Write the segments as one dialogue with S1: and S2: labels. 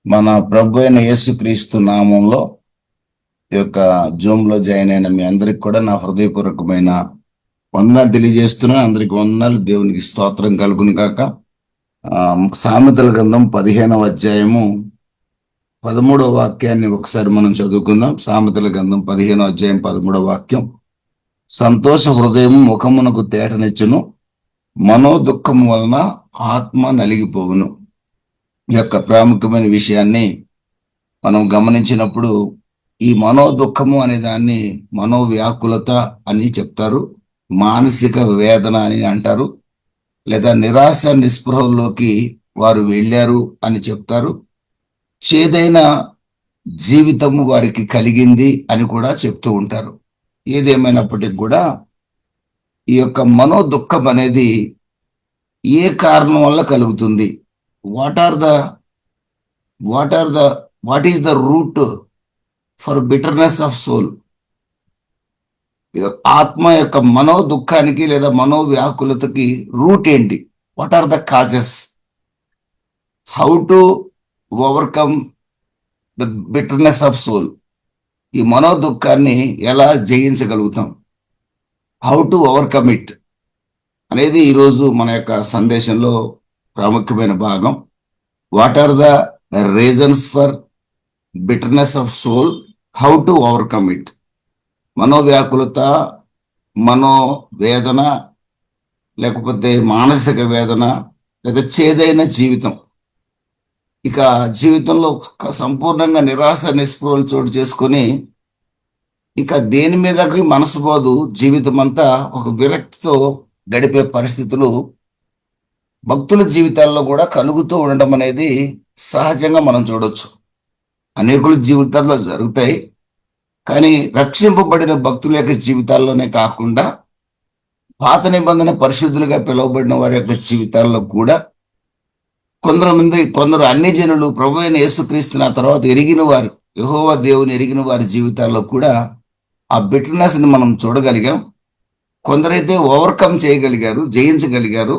S1: మన ప్రభు అయిన యేసుక్రీస్తు నామంలో ఈ యొక్క జూమ్ లో జాయిన్ అయిన మీ అందరికి కూడా నా హృదయపూర్వకమైన వందనాలు తెలియజేస్తున్నాను. అందరికి వందనాలు. దేవునికి స్తోత్రం కలుగును గాక. సామెతల గ్రంథం 15వ అధ్యాయము 13వ వాక్యాన్ని ఒకసారి మనం చదువుకుందాం. సామెతల గ్రంథం 15వ అధ్యాయం 13వ వాక్యం. సంతోష హృదయం ముఖమునకు తేటనిచ్చును, మనో దుఃఖము వలన ఆత్మ నలిగిపోవును. ఈ యొక్క ప్రాముఖ్యమైన విషయాన్ని మనం గమనించినప్పుడు ఈ మనో దుఃఖము అనే దాన్ని మనోవ్యాకులత అని చెప్తారు, మానసిక వేదన అని అంటారు, లేదా నిరాశ నిస్పృహల్లోకి వారు వెళ్ళారు అని చెప్తారు. చేదైన జీవితము వారికి కలిగింది అని కూడా చెప్తూ ఉంటారు. ఏదేమైనప్పటికీ కూడా ఈ యొక్క మనో దుఃఖం అనేది ఏ కారణం వల్ల కలుగుతుంది? What is the root for bitterness of soul? ఆత్మ యొక్క మనో దుఃఖానికి లేదా మనోవ్యాకులతకి రూట్ ఏంటి? What are the causes? How to overcome the bitterness of soul? ఈ మనో దుఃఖాన్ని ఎలా జయించగలుగుతాం? హౌ టు ఓవర్కమ్ ఇట్ అనేది ఈరోజు మన యొక్క సందేశంలో ప్రాముఖ్యమైన భాగం. What are the reasons for bitterness of soul? How to overcome it? మనోవ్యాకులత, మనోవేదన, లేకపోతే మానసిక వేదన, లేదా చేదైన జీవితం. ఇక జీవితంలో సంపూర్ణంగా నిరాశ నిస్పృహలు చోటు చేసుకొని ఇక దేని మీదకి మనసు పోదు, జీవితం అంతా ఒక విరక్తితో గడిపే పరిస్థితులు భక్తుల జీవితాల్లో కూడా కలుగుతూ ఉండడం అనేది సహజంగా మనం చూడొచ్చు. అనేకుల జీవితాల్లో జరుగుతాయి, కానీ రక్షింపబడిన భక్తుల యొక్క జీవితాల్లోనే కాకుండా పాత నిబంధన పరిశుద్ధులుగా పిలువబడిన వారి యొక్క జీవితాల్లో కూడా కొందరు అన్ని జనులు ప్రభు అయిన యేసుక్రీస్తున్న తర్వాత ఎరిగిన వారు, యెహోవా దేవుని ఎరిగిన వారి జీవితాల్లో కూడా ఆ బిటర్నెస్ ని మనం చూడగలిగాం. కొందరైతే ఓవర్కమ్ చేయగలిగారు, జయించగలిగారు.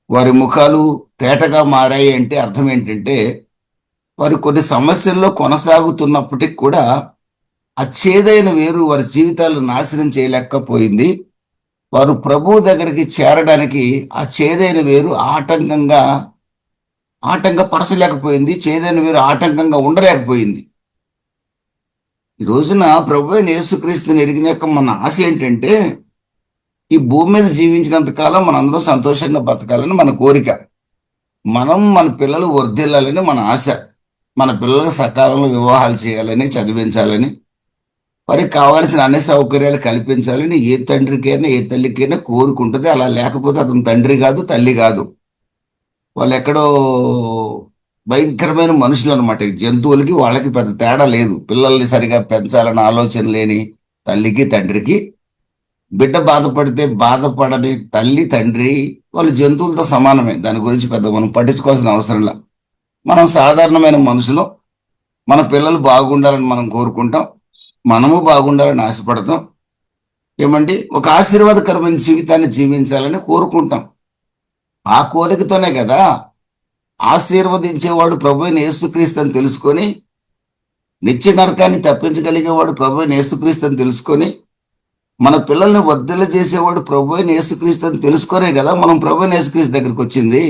S1: వారి ముఖాలు తేటగా మారాయి అంటే అర్థం ఏంటంటే వారు కొన్ని సమస్యల్లో కొనసాగుతున్నప్పటికి కూడా ఆ చేదైన వేరు వారి జీవితాలు నాశనం చేయలేకపోయింది. వారు ప్రభువు దగ్గరికి చేరడానికి ఆ చేదైన వేరు ఆటంకపరచలేకపోయింది. చేదైన వేరు ఆటంకంగా ఉండలేకపోయింది. ఈ రోజున ప్రభు అయిన యేసుక్రీస్తుని ఎరిగినాక మన ఆశ ఏంటంటే ఈ భూమి మీద జీవించినంత కాలం మనందరం సంతోషంగా బతకాలని మన కోరిక. మన పిల్లలు వర్ధిల్లాలని మన ఆశ. మన పిల్లలకు సకాలంలో వివాహాలు చేయాలని, చదివించాలని, వారికి కావాల్సిన అన్ని సౌకర్యాలు కల్పించాలని ఏ తండ్రికైనా ఏ తల్లికైనా కోరుకుంటుంది. అలా లేకపోతే అతను తండ్రి కాదు, తల్లి కాదు. వాళ్ళు ఎక్కడో భయంకరమైన మనుషులు అనమాట. జంతువులకి వాళ్ళకి పెద్ద తేడా లేదు. పిల్లల్ని సరిగా పెంచాలన్న ఆలోచన లేని తల్లికి తండ్రికి, బిడ్డ బాధపడితే బాధపడని తల్లి తండ్రి వాళ్ళు జంతువులతో సమానమే. దాని గురించి పెద్ద మనం పట్టించుకోవాల్సిన అవసరంలా. మనం సాధారణమైన మనుషులు. మన పిల్లలు బాగుండాలని మనం కోరుకుంటాం, మనము బాగుండాలని ఆశపడతాం. ఏమండి, ఒక ఆశీర్వాదకరమైన జీవితాన్ని జీవించాలని కోరుకుంటాం. ఆ కోరికతోనే కదా ఆశీర్వదించేవాడు ప్రభు అయిన యేసుక్రీస్తు అని తెలుసుకొని, నిత్య నరకాన్ని తప్పించగలిగేవాడు ప్రభు అయిన యేసుక్రీస్తు అని తెలుసుకొని, మన పిల్లల్ని వర్ధిల్ల చేసేవాడు ప్రభు అయిన యేసుక్రీస్తు అని తెలుసుకొనే కదా మనం ప్రభు అయిన యేసుక్రీస్తు దగ్గరికి వచ్చింది.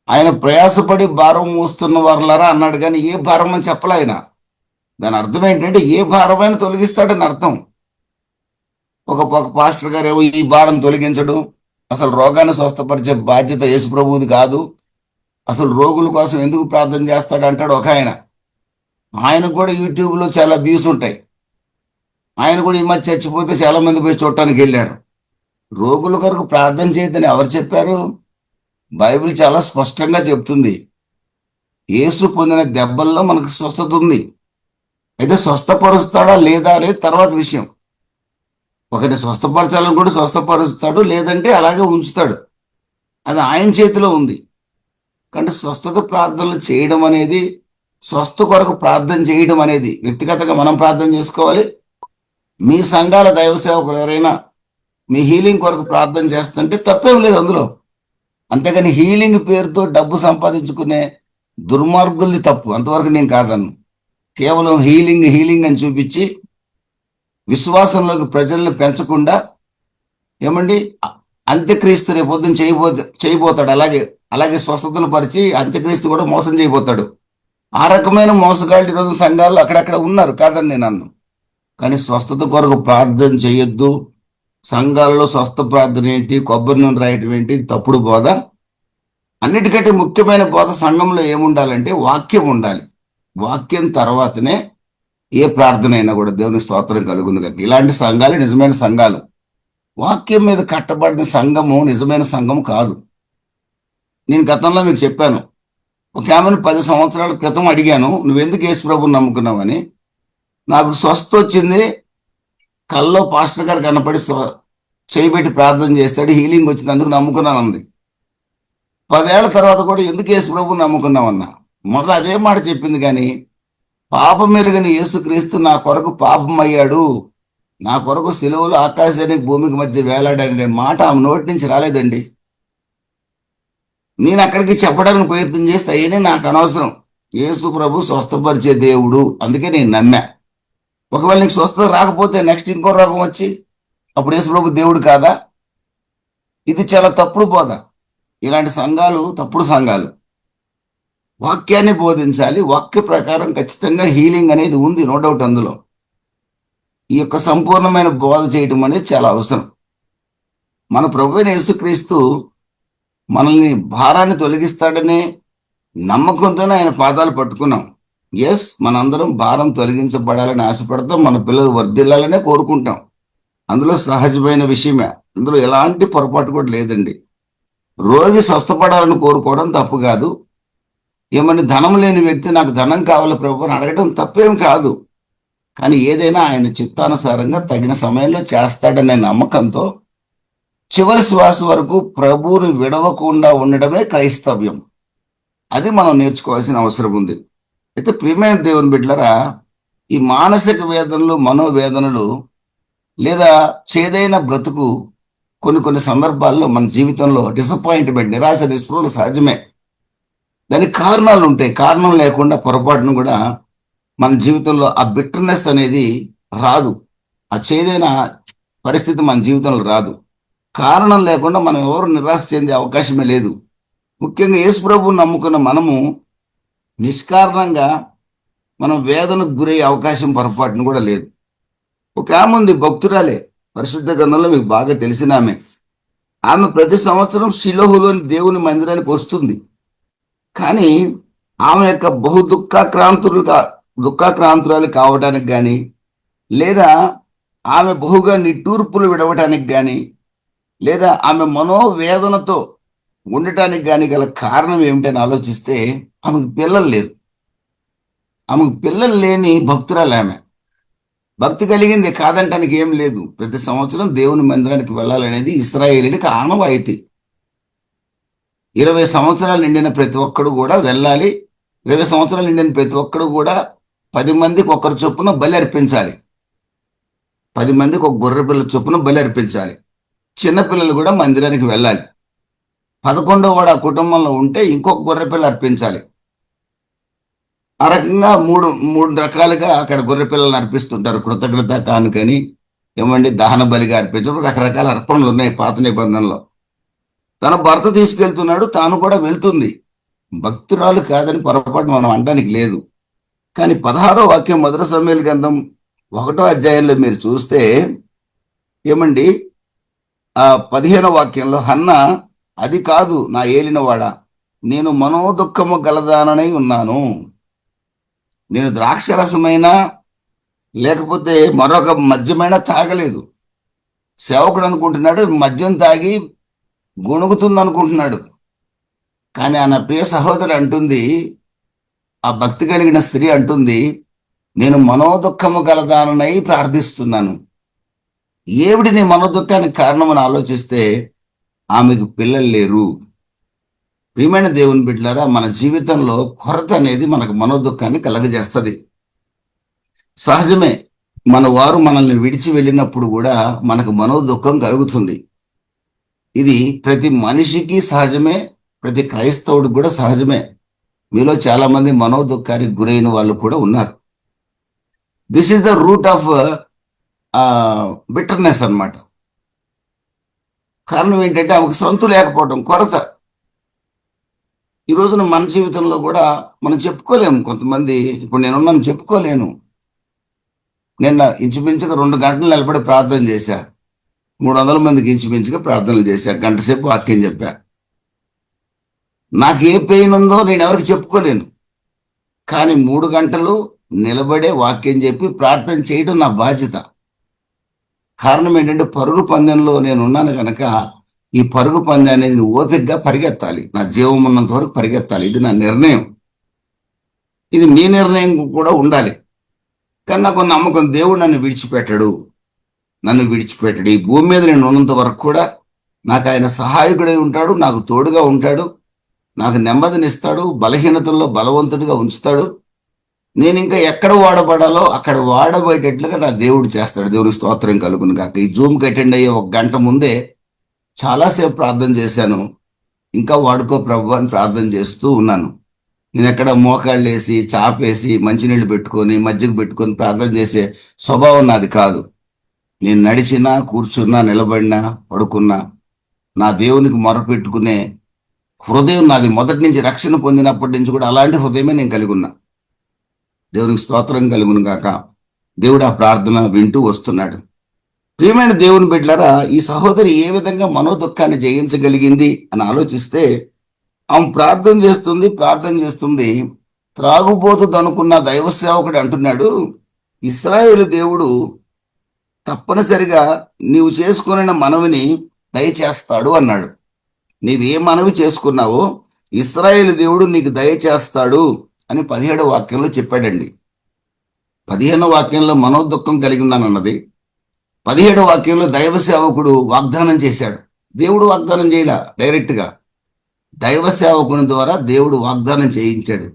S1: ఆయన ప్రయాసపడి భారం మోస్తున్న వారులారా అన్నాడు, కానీ ఏ భారం అని చెప్పలే ఆయన. దాని అర్థం ఏంటంటే ఏ భారమైనా తొలగిస్తాడని అర్థం. ఒక పాస్టర్ గారు ఏమో ఈ భారం తొలగించడం, అసలు రోగాన్ని స్వస్థపరిచే బాధ్యత యేసు ప్రభువుది కాదు, అసలు రోగుల కోసం ఎందుకు ప్రార్థన చేస్తాడు అంటాడు ఒక ఆయన. ఆయనకు కూడా యూట్యూబ్లో చాలా వ్యూస్ ఉంటాయి. ఆయన కూడా ఈ మధ్య చచ్చిపోతే చాలా మంది పోయి చూడటానికి వెళ్ళారు. రోగుల కొరకు ప్రార్థన చేయదని ఎవరు చెప్పారు? బైబిల్ చాలా స్పష్టంగా చెప్తుంది. యేసు పొందిన దెబ్బల్లో మనకు స్వస్థత ఉంది. అయితే స్వస్థపరుస్తాడా లేదా అనేది తర్వాత విషయం. ఒకరిని స్వస్థపరచాలని కూడా స్వస్థపరుస్తాడు, లేదంటే అలాగే ఉంచుతాడు. అది ఆయన చేతిలో ఉంది. కానీ స్వస్థత ప్రార్థనలు చేయడం అనేది, స్వస్థ కొరకు ప్రార్థన చేయడం అనేది వ్యక్తిగతంగా మనం ప్రార్థన చేసుకోవాలి. మీ సంఘాల దైవ సేవకులు ఎవరైనా మీ హీలింగ్ కొరకు ప్రార్థన చేస్తుంటే తప్పేం లేదు అందులో. అంతేగాని హీలింగ్ పేరుతో డబ్బు సంపాదించుకునే దుర్మార్గుల్ది తప్పు, అంతవరకు నేను కాదన్ను. కేవలం హీలింగ్ హీలింగ్ అని చూపించి విశ్వాసంలోకి ప్రజల్ని పెంచకుండా, ఏమండి, అంత్యక్రీస్తు రేపు పొద్దున్న చేయబోతాడు. అలాగే అలాగే స్వస్థతలు పరిచి అంత్యక్రీస్తు కూడా మోసం చేయబోతాడు. ఆ రకమైన మోసగాళ్ళు ఈరోజు సంఘాల్లో అక్కడక్కడ ఉన్నారు, కాదని నేను అన్ను. కానీ స్వస్థత కొరకు ప్రార్థన చేయొద్దు, సంఘాల్లో స్వస్థ ప్రార్థన ఏంటి, కొబ్బరి నూనె రాయటం ఏంటి, తప్పుడు బోధ. అన్నిటికంటే ముఖ్యమైన బోధ సంఘంలో ఏముండాలంటే వాక్యం ఉండాలి. వాక్యం తర్వాతనే ఏ ప్రార్థన అయినా కూడా దేవుని స్తోత్రం కలుగును గాక. ఇలాంటి సంఘాలే నిజమైన సంఘాలు. వాక్యం మీద కట్టబడిన సంఘము నిజమైన సంఘం కాదు. నేను గతంలో మీకు చెప్పాను, ఒక ఆమెను 10 సంవత్సరాల క్రితం అడిగాను, నువ్వెందుకు యేసు ప్రభువుని నమ్ముకున్నావని. నాకు స్వస్థ వచ్చింది, కల్లో పాస్టర్ గారు కనపడి చేయబెట్టి ప్రార్థన చేస్తాడు, హీలింగ్ వచ్చింది, అందుకు నమ్ముకున్నాను అంది. 10 ఏళ్ల తర్వాత కూడా ఎందుకు యేసు ప్రభువుని నమ్ముకున్నావన్నా. మొదట అదే మాట చెప్పింది, కానీ పాపం మెరుగని యేసుక్రీస్తు నా కొరకు పాపం అయ్యాడు, నా కొరకు సిలువలో ఆకాశానికి భూమికి మధ్య వేలాడనే మాట ఆమె నోటి నుంచి రాలేదండి. నేను అక్కడికి చెప్పడానికి ప్రయత్నం చేస్తే అయ్యనే నాకు అనవసరం, యేసు ప్రభు స్వస్థపరిచే దేవుడు, అందుకే నేను నమ్మా. ఒకవేళ నీకు స్వస్థత రాకపోతే నెక్స్ట్ ఇంకో రోగం వచ్చి అప్పుడు యేసు ప్రభు దేవుడు కాదా? ఇది చాలా తప్పుడు బోధ. ఇలాంటి సంఘాలు తప్పుడు సంఘాలు. వాక్యాన్ని బోధించాలి, వాక్య ప్రకారం ఖచ్చితంగా హీలింగ్ అనేది ఉంది, నో డౌట్. అందులో ఈ యొక్క సంపూర్ణమైన బోధ చేయటం అనేది చాలా అవసరం. మన ప్రభువైన యేసుక్రీస్తు మనల్ని భారాన్ని తొలగిస్తాడనే నమ్మకంతోనే ఆయన పాదాలు పట్టుకున్నాం. ఎస్, మనందరం భారం తొలగించబడాలని ఆశపడతాం, మన పిల్లలు వర్ధిల్లాలనే కోరుకుంటాం. అందులో సహజమైన విషయమే, అందులో ఎలాంటి పొరపాటు కూడా లేదండి. రోగి స్వస్థపడాలని కోరుకోవడం తప్పు కాదు. ఏమని ధనం లేని వ్యక్తి నాకు ధనం కావాలి ప్రభు అని అడగడం తప్పేం కాదు. కానీ ఏదైనా ఆయన చిత్తానుసారంగా తగిన సమయంలో చేస్తాడనే నమ్మకంతో చివరి శ్వాస వరకు ప్రభువుని విడవకుండా ఉండడమే క్రైస్తవ్యం. అది మనం నేర్చుకోవాల్సిన అవసరం ఉంది. అయితే ప్రియమైన దేవుని బిడ్డలారా, ఈ మానసిక వేదనలు, మనోవేదనలు లేదా చేదైన బ్రతుకు కొన్ని సందర్భాల్లో మన జీవితంలో డిసప్పాయింట్మెంట్, నిరాశ, నిస్పృహలు సహజమే. దానికి కారణాలు ఉంటాయి. కారణం లేకుండా పొరపాటును కూడా మన జీవితంలో ఆ బిట్టర్నెస్ అనేది రాదు, ఆ చేదైన పరిస్థితి మన జీవితంలో రాదు. కారణం లేకుండా మనం ఎవరు నిరాశ చెందే అవకాశమే లేదు. ముఖ్యంగా యేసు ప్రభువుని నమ్ముకున్న మనము నిష్కారణంగా మనం వేదనకు గురయ్యే అవకాశం పొరపాటును కూడా లేదు. ఒక ఆమె ఉంది, భక్తురాలే, పరిశుద్ధ గ్రంథంలో మీకు బాగా తెలిసిన ఆమె. ఆమె ప్రతి సంవత్సరం షిలోహులోని దేవుని మందిరానికి వస్తుంది. కానీ ఆమె యొక్క బహు దుఃఖాక్రాంతురాలు కావడానికి కానీ, లేదా ఆమె బహుగా నిట్టూర్పులు విడవటానికి కానీ, లేదా ఆమె మనోవేదనతో ఉండటానికి కానీ గల కారణం ఏమిటని ఆలోచిస్తే ఆమెకు పిల్లలు లేరు. ఆమెకు పిల్లలు లేని భక్తురాలు ఆమె. భక్తి కలిగింది కాదంటానికి ఏం లేదు. ప్రతి సంవత్సరం దేవుని మందిరానికి వెళ్ళాలనేది ఇశ్రాయేలీయులకు ఆనవాయితీ. 20 సంవత్సరాలు నిండిన ప్రతి ఒక్కడు కూడా వెళ్ళాలి. 20 సంవత్సరాలు నిండిన ప్రతి ఒక్కడు కూడా 10 మందికి ఒకరు చొప్పున బలి అర్పించాలి. 10 మందికి ఒక గొర్రె పిల్ల చొప్పున బలి అర్పించాలి. చిన్నపిల్లలు కూడా మందిరానికి వెళ్ళాలి. 11వ వాడు ఆ కుటుంబంలో ఉంటే ఇంకొక గొర్రె పిల్ల అర్పించాలి. ఆ రకంగా మూడు రకాలుగా అక్కడ గొర్రె పిల్లలను అర్పిస్తుంటారు. కృతజ్ఞత కానుకని, ఏమండి, దహన బలిగా అర్పించడం, రకరకాల అర్పణలు ఉన్నాయి పాత నిబంధనలో. తన భర్త తీసుకెళ్తున్నాడు, తాను కూడా వెళ్తుంది. భక్తురాలు కాదని పొరపాటు మనం అనడానికి లేదు. కానీ 16వ వాక్యం మొదటి సమూయేలు గ్రంథం 1వ అధ్యాయంలో మీరు చూస్తే, ఏమండి, ఆ 15వ వాక్యంలో హన్నా, అది కాదు నా ఏలినవాడా, నేను మనోదుఃఖము గలదానై ఉన్నాను. నేను ద్రాక్షరసమైనా లేకపోతే మరొక మద్యమైనా తాగలేదు. సేవకుడు అనుకుంటున్నాడు మద్యం తాగి గొణుగుతుంది అనుకుంటున్నాడు. కానీ ఆ నా ప్రియ సహోదరు అంటుంది, ఆ భక్తి కలిగిన స్త్రీ అంటుంది, నేను మనోదుఃఖము గలదానై ప్రార్థిస్తున్నాను. ఏమిటి నీ మనోదుఃఖానికి కారణమని ఆలోచిస్తే ఆమెకు పిల్లలు లేరు. ప్రియమైన దేవుని బిడ్డలారా, మన జీవితంలో కొరత అనేది మనకు మనోదుఃఖాన్ని కలగజేస్తుంది. సహజమే, మన వారు మనల్ని విడిచి వెళ్ళినప్పుడు కూడా మనకు మనోదుఃఖం కలుగుతుంది. ఇది ప్రతి మనిషికి సహజమే, ప్రతి క్రైస్తవుడికి కూడా సహజమే. మీలో చాలా మంది మనోదుఖానికి గురైన వాళ్ళు కూడా ఉన్నారు. This is the root of bitterness అన్నమాట. కారణం ఏంటంటే ఆమెకు సొంత లేకపోవడం, కొరత. ఈ రోజున మన జీవితంలో కూడా మనం చెప్పుకోలేము. కొంతమంది ఇప్పుడు నేనున్నాను చెప్పుకోలేను. నిన్న ఇంచుమించుగా 2 గంటలు నిలబడి ప్రార్థన చేశా. 300 మందికి ఇంచుమించుగా ప్రార్థనలు చేశా. గంట సేపు వాక్యం చెప్పా. నాకు ఏ పెయిన్ ఉందో నేను ఎవరికి చెప్పుకోలేను. కానీ 3 గంటలు నిలబడే వాక్యం చెప్పి ప్రార్థన చేయడం నా బాధ్యత. కారణం ఏంటంటే పరుగు పందెంలో నేను ఉన్నాను కనుక ఈ పరుగు పందాన్ని నేను ఓపికగా పరిగెత్తాలి. నా జీవం ఉన్నంత వరకు పరిగెత్తాలి. ఇది నా నిర్ణయం. ఇది మీ నిర్ణయం కూడా ఉండాలి. కానీ నాకు నమ్మకం, దేవుడు నన్ను విడిచిపెట్టాడు. ఈ భూమి మీద నేను ఉన్నంత వరకు కూడా నాకు ఆయన సహాయకుడై ఉంటాడు, నాకు తోడుగా ఉంటాడు, నాకు నెమ్మదినిస్తాడు, బలహీనతల్లో బలవంతుడిగా ఉంచుతాడు. నేను ఇంకా ఎక్కడ వాడబడాలో అక్కడ వాడబడేటట్లుగా నా దేవుడు చేస్తాడు. దేవునికి స్తోత్రం కలుగును గాక. ఈ జూమ్కి అటెండ్ అయ్యే 1 గంట ముందే చాలాసేపు ప్రార్థన చేశాను. ఇంకా వాడుకో ప్రభు అని ప్రార్థన చేస్తూ ఉన్నాను. నేను ఎక్కడ మోకాళ్ళు వేసి చాపేసి మంచినీళ్ళు పెట్టుకొని మజ్జిగ పెట్టుకొని ప్రార్థన చేసే స్వభావం నాది కాదు. నేను నడిచినా, కూర్చున్నా, నిలబడినా, పడుకున్నా నా దేవునికి మొరపెట్టుకునే హృదయం నాది. మొదటి నుంచి రక్షణ పొందినప్పటి నుంచి కూడా అలాంటి హృదయమే నేను కలిగి ఉన్నా. దేవునికి స్తోత్రం కలుగును గాక. దేవుడు ఆ ప్రార్థన వింటూ వస్తున్నాడు. ప్రియమైన దేవుని బిడ్డలారా, ఈ సహోదరి ఏ విధంగా మనోదుఖాన్ని జయించగలిగింది అని ఆలోచిస్తే ఆమె ప్రార్థన చేస్తుంది. త్రాగుబోతుంది అనుకున్న దైవ సేవకుడు అంటున్నాడు, ఇశ్రాయేలు దేవుడు తప్పనిసరిగా నీవు చేసుకున్న మనవిని దయచేస్తాడు అన్నాడు. నీవే మనవి చేసుకున్నావో ఇశ్రాయేలు దేవుడు నీకు దయచేస్తాడు అని 17వ వాక్యంలో చెప్పాడండి. 15వ వాక్యంలో మనోదుఖం కలిగి ఉన్నానన్నది. 17వ వాక్యంలో దైవ సేవకుడు వాగ్దానం చేశాడు. దేవుడు వాగ్దానం చేయలా, డైరెక్ట్గా దైవ సేవకుని ద్వారా దేవుడు వాగ్దానం చేయించాడు.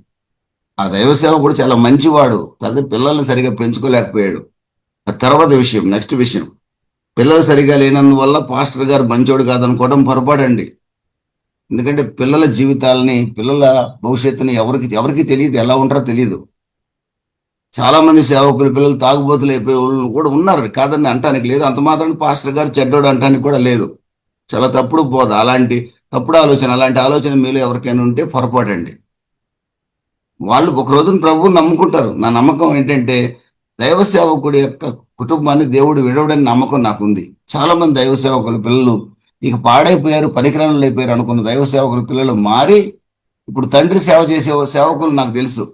S1: ఆ దైవ సేవకుడు చాలా మంచివాడు. పిల్లల్ని సరిగా పెంచుకోలేకపోయాడు. ఆ తర్వాత విషయం, నెక్స్ట్ విషయం, పిల్లలు సరిగా లేనందువల్ల పాస్టర్ గారు మంచోడు కాదనుకోవడం పొరపాడండి. ఎందుకంటే పిల్లల జీవితాలని, పిల్లల భవిష్యత్తుని ఎవరికి తెలియదు, ఎలా ఉంటారో తెలియదు. చాలా మంది సేవకులు పిల్లలు తాగుబోతులు అయిపోయే వాళ్ళు కూడా ఉన్నారు, కాదని అంటానికి లేదు. అంత మాత్రం పాస్టర్ గారు చెడ్డోడు అంటానికి కూడా లేదు. చాలా తప్పుడు బోధ, అలాంటి ఆలోచన మీలో ఎవరికైనా ఉంటే పొరపాటండి. వాళ్ళు ఒక రోజున ప్రభువుని నమ్ముకుంటారు. నా నమ్మకం ఏంటంటే దైవ సేవకుడి యొక్క కుటుంబాన్ని దేవుడు విడవడని నమ్మకం నాకుంది. చాలా మంది దైవ సేవకుల పిల్లలు ఇక పాడైపోయారు, పనికిరానులు అయిపోయారు అనుకున్న దైవ సేవకుల పిల్లలు మారి ఇప్పుడు తండ్రి సేవ చేసే సేవకులు నాకు తెలుసు.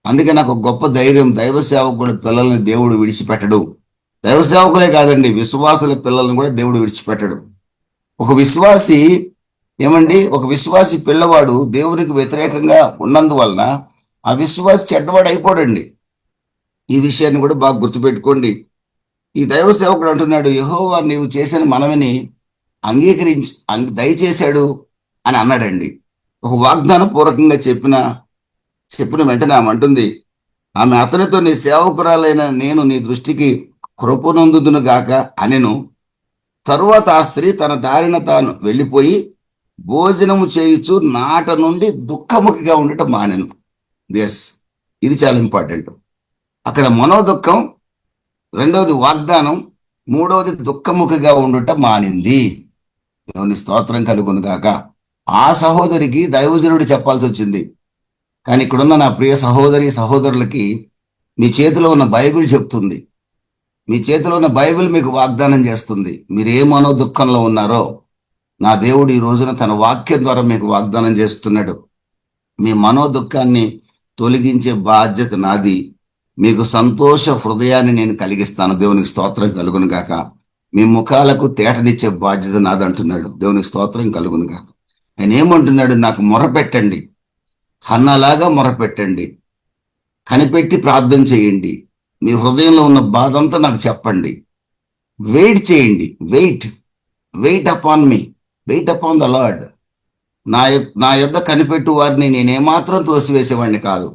S1: అందుకే నాకు గొప్ప ధైర్యం. దైవ సేవకుల పిల్లల్ని దేవుడు విడిచిపెట్టడు. దైవ సేవకులే కాదండి, విశ్వాసుల పిల్లల్ని కూడా దేవుడు విడిచిపెట్టడు. ఒక విశ్వాసి పిల్లవాడు దేవునికి వ్యతిరేకంగా ఉన్నందువలన ఆ విశ్వాసి చెడ్డవాడు అయిపోడండి. ఈ విషయాన్ని కూడా బాగా గుర్తుపెట్టుకోండి. ఈ దైవ సేవకుడు అంటున్నాడు, యెహోవా నీవు చేసిన మనవిని దయచేశాడు అని అన్నాడండి. ఒక వాగ్దాన పూర్వకంగా చెప్పిన వెంటనే ఆమె అంటుంది, ఆమె అతనితో నీ సేవకురాలైన నేను నీ దృష్టికి కృపనొందుదును గాక అనెను. తరువాత ఆ స్త్రీ తన దారిన తాను వెళ్ళిపోయి భోజనము చేయుచు నాట నుండి దుఃఖముఖిగా ఉండటం మానెను. ఇది చాలా ఇంపార్టెంట్. అక్కడ మనోదుఖం, రెండవది వాగ్దానం, మూడవది దుఃఖముఖిగా ఉండటం మానింది. దేవుని స్తోత్రం కలుగును గాక. ఆ సహోదరికి దైవజనుడు చెప్పాల్సి వచ్చింది. కానీ ఇక్కడున్న నా ప్రియ సహోదరులకి మీ చేతిలో ఉన్న బైబిల్ చెప్తుంది. మీ చేతిలో ఉన్న బైబిల్ మీకు వాగ్దానం చేస్తుంది. మీరు ఏ మనోదుఖంలో ఉన్నారో నా దేవుడు ఈ రోజున తన వాక్యం ద్వారా మీకు వాగ్దానం చేస్తున్నాడు. మీ మనోదుఖాన్ని తొలగించే బాధ్యత నాది. మీకు సంతోష హృదయాన్ని నేను కలిగిస్తాను. దేవునికి స్తోత్రం కలుగును గాక. మీ ముఖాలకు తేటనిచ్చే బాధ్యత నాది అంటున్నాడు. దేవునికి స్తోత్రం కలుగును గాక. ఆయన ఏమంటున్నాడు? నాకు మొరపెట్టండి, హన్నలాగా మొరపెట్టండి, కనిపెట్టి ప్రార్థన చేయండి, మీ హృదయంలో ఉన్న బాధ అంతా నాకు చెప్పండి, వెయిట్ చేయండి. Wait upon me, wait upon the Lord. నా యొద్ద కనిపెట్టు వారిని నేనేమాత్రం త్రోసివేసేవాడిని కాదు.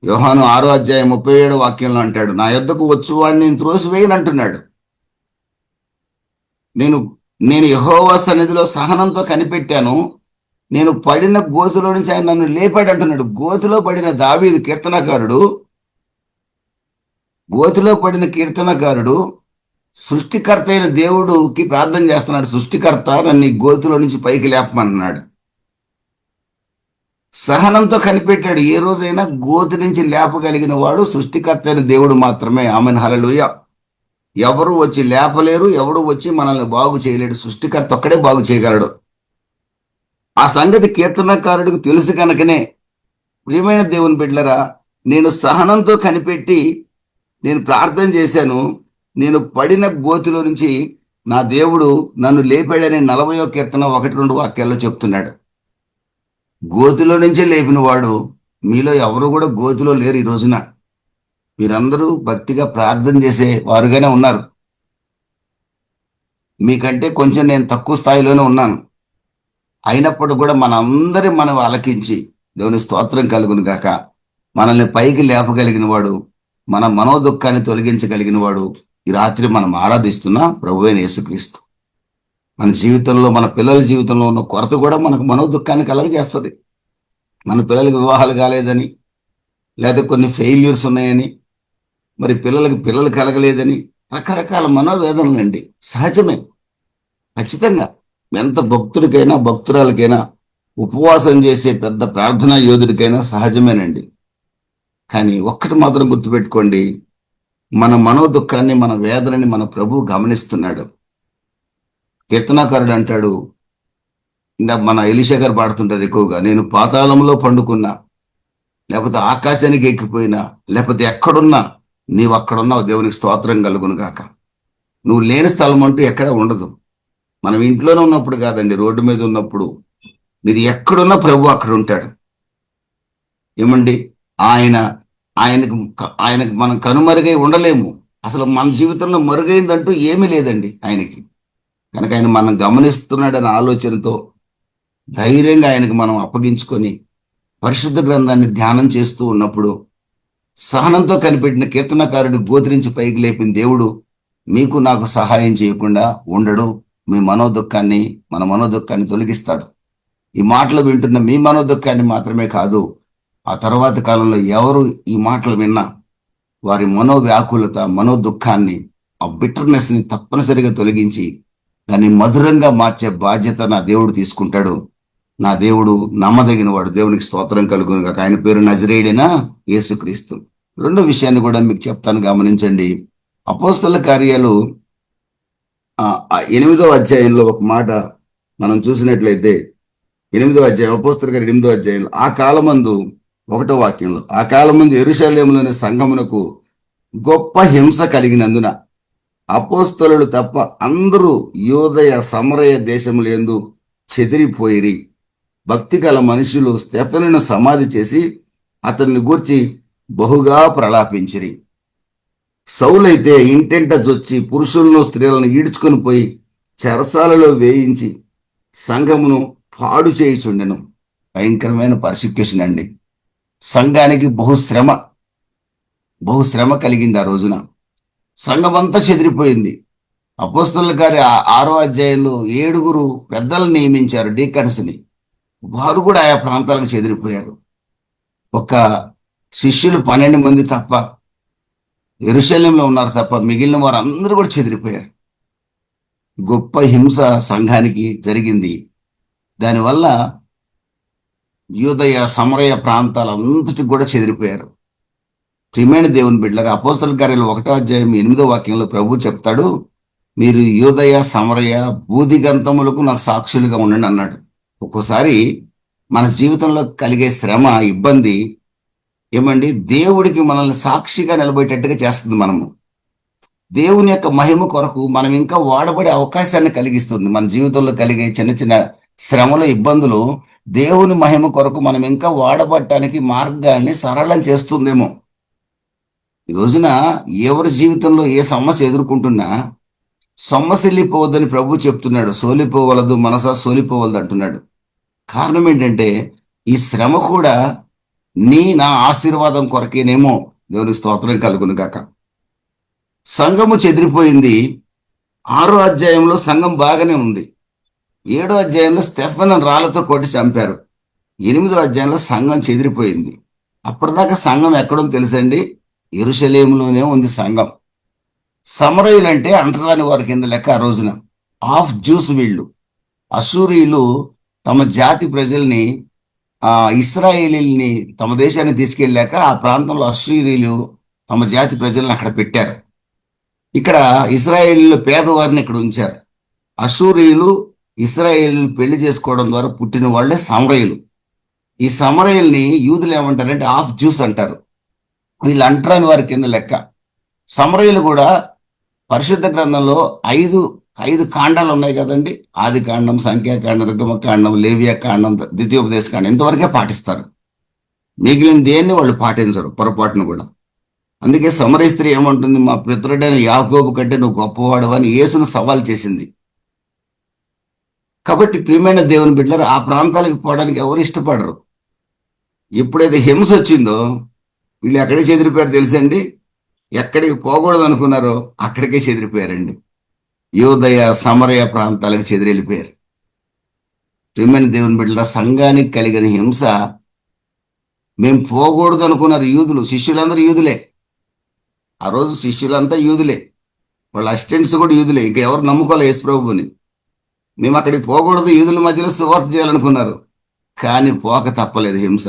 S1: యోహాను 6:37 వాక్యంలో అంటాడు, నా యొద్దకు వచ్చు వాడిని నేను త్రోసివేయను అంటున్నాడు. నేను యెహోవా సన్నిధిలో సహనంతో కనిపెట్టాను, నేను పడిన గోతిలో నుంచి ఆయన నన్ను లేపాడు అంటున్నాడు. గోతిలో పడిన దావీదు కీర్తనకారుడు, గోతిలో పడిన కీర్తనకారుడు సృష్టికర్త అయిన దేవుడుకి ప్రార్థన చేస్తున్నాడు. సృష్టికర్త నన్ను ఈ గోతిలో నుంచి పైకి లేపమన్నాడు. సహనంతో కనిపెట్టాడు. ఏ రోజైనా గోతి నుంచి లేపగలిగిన వాడు సృష్టికర్త అయిన దేవుడు మాత్రమే. ఆమెన్, హల్లెలూయా. ఎవరు వచ్చి లేపలేరు, ఎవడు వచ్చి మనల్ని బాగు చేయలేడు. సృష్టికర్త ఒక్కడే బాగు చేయగలడు. ఆ సంగతి కీర్తనకారుడికి తెలుసు కనుకనే, ప్రియమైన దేవుని బిడ్డలరా, నేను సహనంతో కనిపెట్టి నేను ప్రార్థన చేశాను. నేను పడిన గోతిలో నుంచి నా దేవుడు నన్ను లేపాడని 40వ కీర్తన 1-2 వాక్యాల్లో చెప్తున్నాడు. గోతిలో నుంచే లేపిన వాడు. మీలో ఎవరు కూడా గోతిలో లేరు. ఈ రోజున మీరందరూ భక్తిగా ప్రార్థన చేసే వారుగానే ఉన్నారు. మీకంటే కొంచెం నేను తక్కువ స్థాయిలోనే ఉన్నాను. అయినప్పుడు కూడా మనం ఆలకించి దేవుని స్తోత్రం కలుగును గాక. మనల్ని పైకి లేపగలిగిన వాడు, మన మనోదుఖాన్ని తొలగించగలిగిన వాడు ఈ రాత్రి మనం ఆరాధిస్తున్న ప్రభువైన యేసుక్రీస్తు. మన జీవితంలో, మన పిల్లల జీవితంలో ఉన్న కొరత కూడా మనకు మనోదుఖాన్ని కలగజేస్తుంది. మన పిల్లలకి వివాహాలు కాలేదని, లేదా కొన్ని ఫెయిల్యూర్స్ ఉన్నాయని, మరి పిల్లలు కలగలేదని, రకరకాల మనోవేదనలండి. సహజమే, ఖచ్చితంగా. ఎంత భక్తుడికైనా, భక్తురాలకైనా, ఉపవాసం చేసే పెద్ద ప్రార్థనా యోధుడికైనా సహజమేనండి. కానీ ఒక్కటి మాత్రం గుర్తుపెట్టుకోండి, మన మనోదుఖాన్ని, మన వేదనని మన ప్రభువు గమనిస్తున్నాడు. కీర్తనాకారుడు అంటాడు, ఇంకా మన ఎలీషా గారు పాడుతుంటారు ఎక్కువగా, నేను పాతాళంలో పండుకున్నా, లేకపోతే ఆకాశానికి ఎక్కిపోయినా, లేకపోతే ఎక్కడున్నా నీవు అక్కడున్నావు. దేవునికి స్తోత్రం కలుగును గాక. నువ్వు లేని స్థలం అంటూ ఎక్కడ ఉండదు. మనం ఇంట్లోనే ఉన్నప్పుడు కాదండి, రోడ్డు మీద ఉన్నప్పుడు మీరు ఎక్కడున్నా ప్రభు అక్కడ ఉంటాడు. ఏమండి, ఆయనకు మనం కనుమరుగై ఉండలేము. అసలు మన జీవితంలో మరుగైందంటూ ఏమీ లేదండి ఆయనకి. కనుక ఆయన మనం గమనిస్తున్నాడనే ఆలోచనతో ధైర్యంగా ఆయనకు మనం అప్పగించుకొని పరిశుద్ధ గ్రంథాన్ని ధ్యానం చేస్తూ ఉన్నప్పుడు, సహనంతో కనిపెట్టిన కీర్తనకారుడు గోత్రించి పైకి లేపిన దేవుడు మీకు నాకు సహాయం చేయకుండా ఉండడు. మీ మన మనోదుఖాన్ని తొలగిస్తాడు. ఈ మాటలు వింటున్న మీ మనోదుఖాన్ని మాత్రమే కాదు, ఆ తర్వాత కాలంలో ఎవరు ఈ మాటలు విన్నా వారి మనోవ్యాకులత, మనోదుఖాన్ని, ఆ బిటర్నెస్ని తప్పనిసరిగా తొలగించి దాన్ని మధురంగా మార్చే బాధ్యత నా దేవుడు తీసుకుంటాడు. నా దేవుడు నమ్మదగిన వాడు. దేవునికి స్తోత్రం కలుగును గాక. ఆయన పేరు నజరేయుడైన యేసుక్రీస్తు. రెండో విషయాన్ని కూడా మీకు చెప్తాను, గమనించండి. అపోస్తల కార్యాలు 8వ అధ్యాయంలో ఒక మాట మనం చూసినట్లయితే, 8వ అధ్యాయం, అపోస్తల కార్యం 8వ అధ్యాయంలో, ఆ కాలమందు 1వ వాక్యంలో, ఆ కాలమందు యెరూషలేములోని సంఘమునకు గొప్ప హింస కలిగినందున అపోస్తలులు తప్ప అందరూ యూదయ సమరయ దేశములందు చెదిరిపోయిరి. భక్తి గల మనుషులు స్టెఫెనును సమాధి చేసి అతన్ని గూర్చి బహుగా ప్రలాపించిరి. సౌలైతే ఇంటెంట జొచ్చి పురుషులను స్త్రీలను ఈడ్చుకొని పోయి చెరసాలలో వేయించి సంఘమును పాడు చేయుచుండెను. భయంకరమైన పర్సిక్యూషన్ అండి. సంఘానికి బహుశ్రమ కలిగింది ఆ రోజున. సంఘమంతా చెదిరిపోయింది. అపోస్తలుల కార్యం 6వ అధ్యాయంలో 7 పెద్దలను నియమించారు, డీకన్స్ని. వారు కూడా ఆయా ప్రాంతాలకు చెదిరిపోయారు. ఒక శిష్యులు 12 మంది తప్ప, యెరూషలేములో ఉన్నారు తప్ప, మిగిలిన వారు అందరూ కూడా చెదిరిపోయారు. గొప్ప హింస సంఘానికి జరిగింది. దానివల్ల యూదయ సమరయ ప్రాంతాలంతటి కూడా చెదిరిపోయారు. ప్రియమైన దేవుని బిడ్డలారా, అపోస్తల కార్యాలు 1వ అధ్యాయం 8వ వాక్యంలో ప్రభు చెప్తాడు, మీరు యూదయ సమరయ బూదిగంతములకు నాకు సాక్షులుగా ఉండండి అన్నాడు. ఒక్కోసారి మన జీవితంలో కలిగే శ్రమ, ఇబ్బంది ఏమండి, దేవుడికి మనల్ని సాక్షిగా నిలబెట్టేట్టుగా చేస్తుంది. దేవుని యొక్క మహిమ కొరకు మనం ఇంకా వాడబడే అవకాశాన్ని కలిగిస్తుంది. మన జీవితంలో కలిగే చిన్న చిన్న శ్రమలు, ఇబ్బందులు దేవుని మహిమ కొరకు మనం ఇంకా వాడబడటానికి మార్గాన్ని సరళం చేస్తుందేమో. ఈ రోజున ఎవరి జీవితంలో ఏ సమస్య ఎదుర్కొంటున్నా సొమ్మసిల్లిపోవద్దని ప్రభు చెప్తున్నాడు. సోలిపోవలదు మనసా, సోలిపోవలదు అంటున్నాడు. కారణం ఏంటంటే ఈ శ్రమ కూడా నా ఆశీర్వాదం కొరకేనేమో. దేవుని స్తోత్రం కలుగును గాక. సంఘము చెదిరిపోయింది. 6వ అధ్యాయంలో సంఘం బాగానే ఉంది. 7వ అధ్యాయంలో స్టెఫెను రాళ్లతో కొట్టి చంపారు. 8వ అధ్యాయంలో సంఘం చెదిరిపోయింది. అప్పటిదాకా సంఘం ఎక్కడుందో తెలుసండి? యెరూషలేములోనే ఉంది సంఘం. సమరయులంటే అంటరాని వారి కింద లెక్క ఆ రోజున. ఆఫ్ జ్యూస్ వీళ్ళు. అశూరీయులు తమ జాతి ప్రజల్ని, ఇస్రాయేలీల్ని తమ దేశానికి తీసుకెళ్ళాక ఆ ప్రాంతంలో అశూరీయులు తమ జాతి ప్రజల్ని అక్కడ పెట్టారు. ఇక్కడ ఇస్రాయేలీలు పేదవారిని ఇక్కడ ఉంచారు. అశూరీయులు ఇస్రాయేలీలు పెళ్లి చేసుకోవడం ద్వారా పుట్టిన వాళ్ళే సమరయులు. ఈ సమరయుల్ని యూదులు ఏమంటారంటే ఆఫ్ జ్యూస్ అంటారు. వీళ్ళు అంటరాని వారి కింద లెక్క. సమరయులు కూడా పరిశుద్ధ గ్రంథంలో ఐదు కాండాలు ఉన్నాయి కదండి. ఆది కాండం, సంఖ్యాకాండం, నిర్గమకాండం, లేవియా కాండం, ద్వితీయోపదేశ కాండం ఇంతవరకే పాటిస్తారు. మిగిలిన దేన్ని వాళ్ళు పాటించరు పొరపాటును కూడా. అందుకే సమరయ స్త్రీ ఏమంటుంది? మా పితరుడైన యాకోబు కంటే నువ్వు గొప్పవాడు అని యేసును సవాల్ చేసింది. కాబట్టి ప్రియమైన దేవుని బిడ్డలారా, ఆ ప్రాంతాలకు పోవడానికి ఎవరు ఇష్టపడరు. ఎప్పుడైతే హింస వచ్చిందో వీళ్ళు ఎక్కడికి చెదిరిపోయారు తెలుసండి? ఎక్కడికి పోకూడదు అనుకున్నారో అక్కడికే చెదిరిపోయారండి. యూదయ, సమరయ ప్రాంతాలకు చెదిరెళ్ళిపోయారు. ప్రియమైన దేవుని బిడ్డలారా, సంఘానికి కలిగిన హింస మేము పోకూడదు అనుకున్నారు యూదులు. శిష్యులందరూ యూదులే. ఆ రోజు శిష్యులంతా యూదులే, వాళ్ళ అసిస్టెంట్స్ కూడా యూదులే. ఇంకా ఎవరు నమ్ముకోలే యేసు ప్రభువుని. మేము అక్కడికి పోకూడదు, యూదుల మధ్యలో సువార్త చేయాలనుకున్నారు. కానీ పోక తప్పలేదు హింస.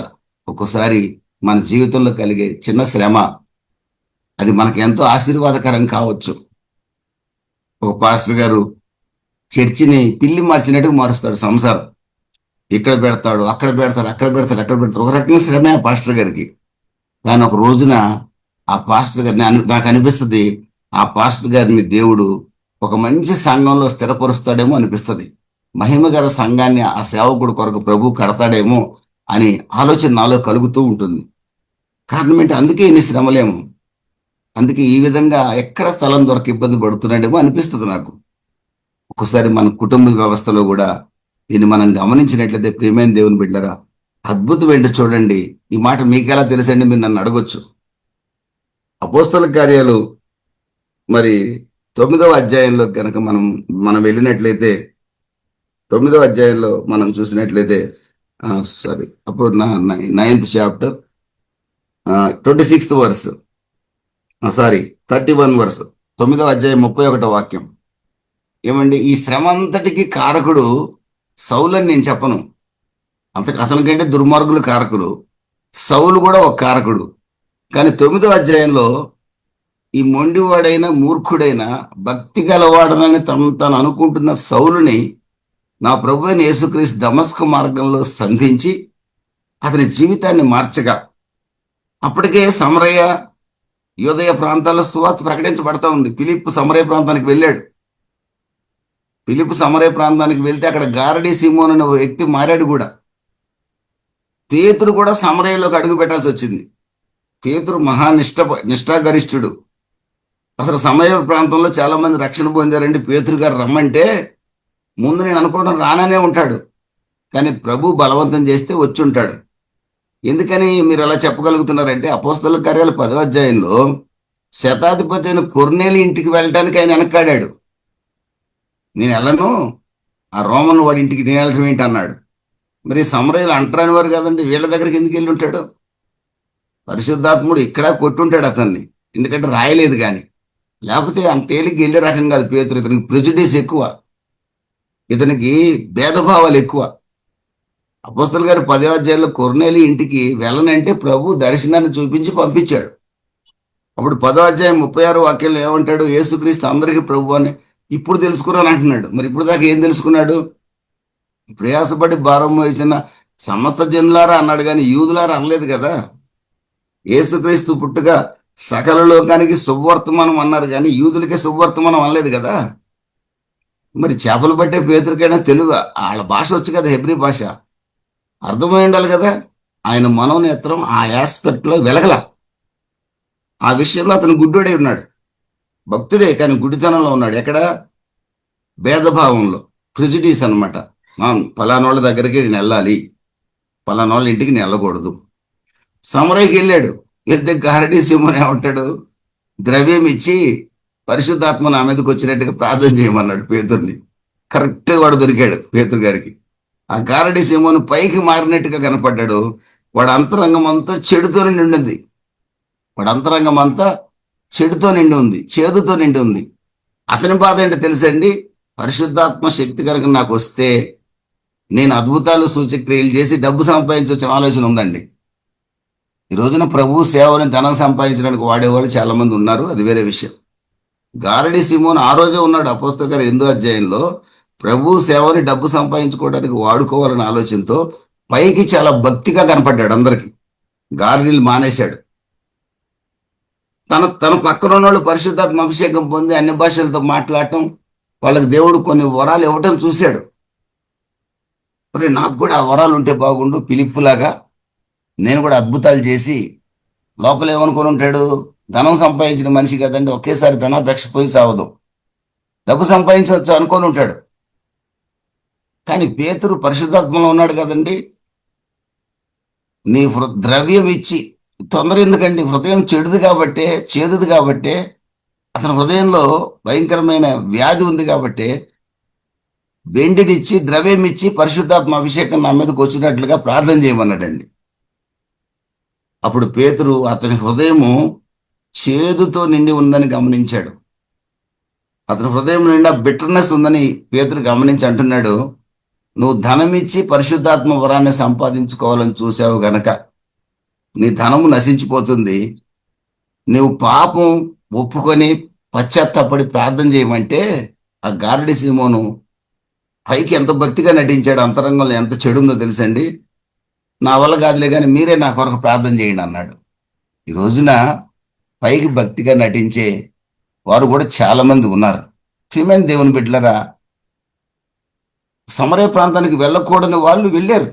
S1: ఒక్కోసారి మన జీవితంలో కలిగే చిన్న శ్రమ అది మనకు ఎంతో ఆశీర్వాదకరం కావచ్చు. ఒక పాస్టర్ గారు చర్చిని పిల్లి మార్చినట్టుగా మారుస్తాడు సంసారం. ఇక్కడ పెడతాడు, అక్కడ పెడతాడు, అక్కడ పెడతాడు, అక్కడ పెడతాడు. ఒక రకంగా శ్రమే ఆ పాస్టర్ గారికి. కానీ ఒక రోజున ఆ పాస్టర్ గారిని నాకు అనిపిస్తుంది, ఆ పాస్టర్ గారిని దేవుడు ఒక మంచి సంఘంలో స్థిరపరుస్తాడేమో అనిపిస్తుంది. మహిమ గల సంఘాన్ని ఆ సేవకుడు కొరకు ప్రభు కడతాడేమో అని ఆలోచన నాలో కలుగుతూ ఉంటుంది. కారణం ఏంటి? అందుకే ఇన్ని శ్రమలేమో. అందుకే ఈ విధంగా ఎక్కడ స్థలం దొరక ఇబ్బంది పడుతున్నాడేమో అనిపిస్తుంది నాకు. ఒక్కసారి మన కుటుంబ వ్యవస్థలో కూడా దీన్ని మనం గమనించినట్లయితే ప్రియమైన దేవుని బిడ్డరా, అద్భుతం ఏంటో చూడండి. ఈ మాట మీకెలా తెలుసండి? మీరు నన్ను అడగొచ్చు. అపోస్తల కార్యాలు మరి 9వ అధ్యాయంలో కనుక మనం వెళ్ళినట్లయితే, 9వ అధ్యాయంలో మనం చూసినట్లయితే అప్పుడు 9th chapter 26th verse, 31 verse, 9వ అధ్యాయం 31వ వాక్యం. ఏమండి? ఈ శ్రమ అంతటికి కారకుడు సౌలు అని నేను చెప్పను. అతనికంటే దుర్మార్గులు కారకులు. సౌలు కూడా ఒక కారకుడు. కానీ 9వ అధ్యాయంలో ఈ మొండివాడైన, మూర్ఖుడైన, భక్తి గలవాడనని తను అనుకుంటున్న సౌలుని నా ప్రభు అయిన యేసుక్రీస్తు దమస్కు మార్గంలో సంధించి అతని జీవితాన్ని మార్చగా, అప్పటికే సమరయ, యూదయ ప్రాంతాల్లో సువార్త ప్రకటించబడతా ఉంది. ఫిలిప్పు సమరయ ప్రాంతానికి వెళ్ళాడు. ఫిలిప్పు సమరయ ప్రాంతానికి వెళ్తే అక్కడ గారడీ సిమోన్ అనే వ్యక్తి మారాడు కూడా. పేతురు కూడా సమరయలోకి అడుగు పెట్టాల్సి వచ్చింది. పేతురు నిష్ఠాగరిష్ఠుడు. అసలు సమరయ ప్రాంతంలో చాలా మంది రక్షణ పొందారండి. పేతురు గారు రమ్మంటే ముందు నేను అనుకోవడం రాననే ఉంటాడు, కానీ ప్రభు బలవంతం చేస్తే వచ్చి ఉంటాడు. ఎందుకని మీరు అలా చెప్పగలుగుతున్నారంటే, అపోస్తల కార్యాలు 10వ అధ్యాయంలో శతాధిపతి అయిన కొర్నేలి ఇంటికి వెళ్ళటానికి ఆయన వెనకాడాడు. నేను వెళ్ళను, ఆ రోమన్ వాడి ఇంటికి నేను వెళ్ళటం ఏంటి అన్నాడు. మరి సమరయులు అంటరాని వారు కదండి, వీళ్ళ దగ్గరికి ఎందుకు వెళ్ళి ఉంటాడు? పరిశుద్ధాత్ముడు ఇక్కడ కొట్టుంటాడు అతన్ని, ఎందుకంటే రాయలేదు. కానీ లేకపోతే అంత తేలిగ్గా వెళ్ళే రకం కాదు పేతురు. ఇతనికి ప్రెజుడిస్ ఎక్కువ, ఇతనికి భేదభావాలు ఎక్కువ. అపోస్తల గారు 10వ అధ్యాయంలో కొర్నేలి ఇంటికి వెళ్ళనంటే ప్రభు దర్శనాన్ని చూపించి పంపించాడు. అప్పుడు 10వ అధ్యాయం 36వ వాక్యంలో ఏమంటాడు? యేసుక్రీస్తు అందరికీ ప్రభు అని ఇప్పుడు తెలుసుకున్నాను అంటున్నాడు. మరి ఇప్పుడు దాకా ఏం తెలుసుకున్నాడు? ప్రయాసపడి భారం వహించిన సమస్త జనులారా అన్నాడు, కానీ యూదులారా అనలేదు కదా. యేసుక్రీస్తు పుట్టుగా సకల లోకానికి శుభవర్తమానం అన్నారు, కానీ యూదులకే శుభవర్తమానం అనలేదు కదా. మరి చేపలు పట్టే పేతురికైనా తెలుగు వాళ్ళ భాష వచ్చు కదా, హెబ్రీ భాష అర్థమై ఉండాలి కదా. ఆయన మనోనేత్రం ఆ ఆస్పెక్ట్లో వెలగల. ఆ విషయంలో అతను గుడ్డోడే ఉన్నాడు, భక్తుడే, కానీ గుడితనంలో ఉన్నాడు. ఎక్కడ? భేదభావంలో, ప్రిజుడీస్ అనమాట. ఫలానోళ్ళ దగ్గరికి నేను వెళ్ళాలి, ఫలానోళ్ళ ఇంటికి నేను వెళ్ళకూడదు. సమరయ్యకి వెళ్ళాడు. వెళ్తే గారడీ సింహం ఏమంటాడు? ద్రవ్యం ఇచ్చి పరిశుద్ధాత్మ నా మీదకి వచ్చినట్టుగా ప్రార్థన చేయమన్నాడు పేతుర్ని. కరెక్ట్గా వాడు దొరికాడు పేతురు గారికి. ఆ గారడి సీమోను పైకి మారినట్టుగా కనపడ్డాడు. వాడు అంతరంగం అంతా చెడుతో నిండి ఉండింది. వాడు అంతరంగం అంతా చెడుతో నిండి ఉంది, చేదుతో నిండి ఉంది. అతని బాధ ఏంటో తెలుసండి, పరిశుద్ధాత్మ శక్తి కనుక నాకు వస్తే నేను అద్భుతాలు సూచక్రియలు చేసి డబ్బు సంపాదించవచ్చిన ఆలోచన ఉందండి. ఈ రోజున ప్రభు సేవని ధనం సంపాదించడానికి వాడేవాళ్ళు చాలా మంది ఉన్నారు, అది వేరే విషయం. గారడి సిమోన్ ఆ రోజే ఉన్నాడు అపోస్తల కార్యం 8వ అధ్యాయంలో. ప్రభు సేవని డబ్బు సంపాదించుకోవడానికి వాడుకోవాలనే ఆలోచనతో పైకి చాలా భక్తిగా కనపడ్డాడు అందరికి. గారడీలు మానేశాడు. తన పక్కన ఉన్న వాళ్ళు పరిశుద్ధాత్మ అభిషేకం పొంది అన్ని భాషలతో మాట్లాడటం, వాళ్ళకి దేవుడు కొన్ని వరాలు ఇవ్వటం చూశాడు. మరి నాకు కూడా ఆ వరాలు ఉంటే బాగుండు, పిలిప్పులాగా నేను కూడా అద్భుతాలు చేసి, లోపల ఏమనుకొని ఉంటాడు, ధనం సంపాదించిన మనిషి కదండి, ఒకేసారి ధనాపేక్ష పోయి సావదు, డబ్బు సంపాదించవచ్చు అనుకొని ఉంటాడు. కానీ పేతురు పరిశుద్ధాత్మలో ఉన్నాడు కదండి. నీ ద్రవ్యం ఇచ్చి తొందర ఎందుకండి, హృదయం చెడుది కాబట్టే, చేదుది కాబట్టే, అతని హృదయంలో భయంకరమైన వ్యాధి ఉంది కాబట్టే వెండినిచ్చి ద్రవ్యం ఇచ్చి పరిశుద్ధాత్మ అభిషేకం నా మీదకి వచ్చినట్లుగా ప్రార్థన చేయమన్నాడండి. అప్పుడు పేతురు అతని హృదయము చేదుతో నిండి ఉందని గమనించాడు. అతని హృదయం నిండా బిటర్నెస్ ఉందని పేతురు గమనించి అంటున్నాడు, నువ్వు ధనం ఇచ్చి పరిశుద్ధాత్మ వరాన్ని సంపాదించుకోవాలని చూసావు గనక నీ ధనము నశించిపోతుంది. నువ్వు పాపం ఒప్పుకొని పశ్చాత్తాపడి ప్రార్థన చేయమంటే ఆ గారడి సీమోను పైకి ఎంత భక్తిగా నటించాడు, అంతరంగంలో ఎంత చెడుందో తెలుసండి. నా వల్ల కాదులే కానీ మీరే నా కొరకు ప్రార్థన చేయండి అన్నాడు. ఈ రోజున పైకి భక్తిగా నటించే వారు కూడా చాలా మంది ఉన్నారు. ప్రియమైన దేవుని బిడ్డలారా, సమరయ ప్రాంతానికి వెళ్ళకూడని వాళ్ళు వెళ్ళారు.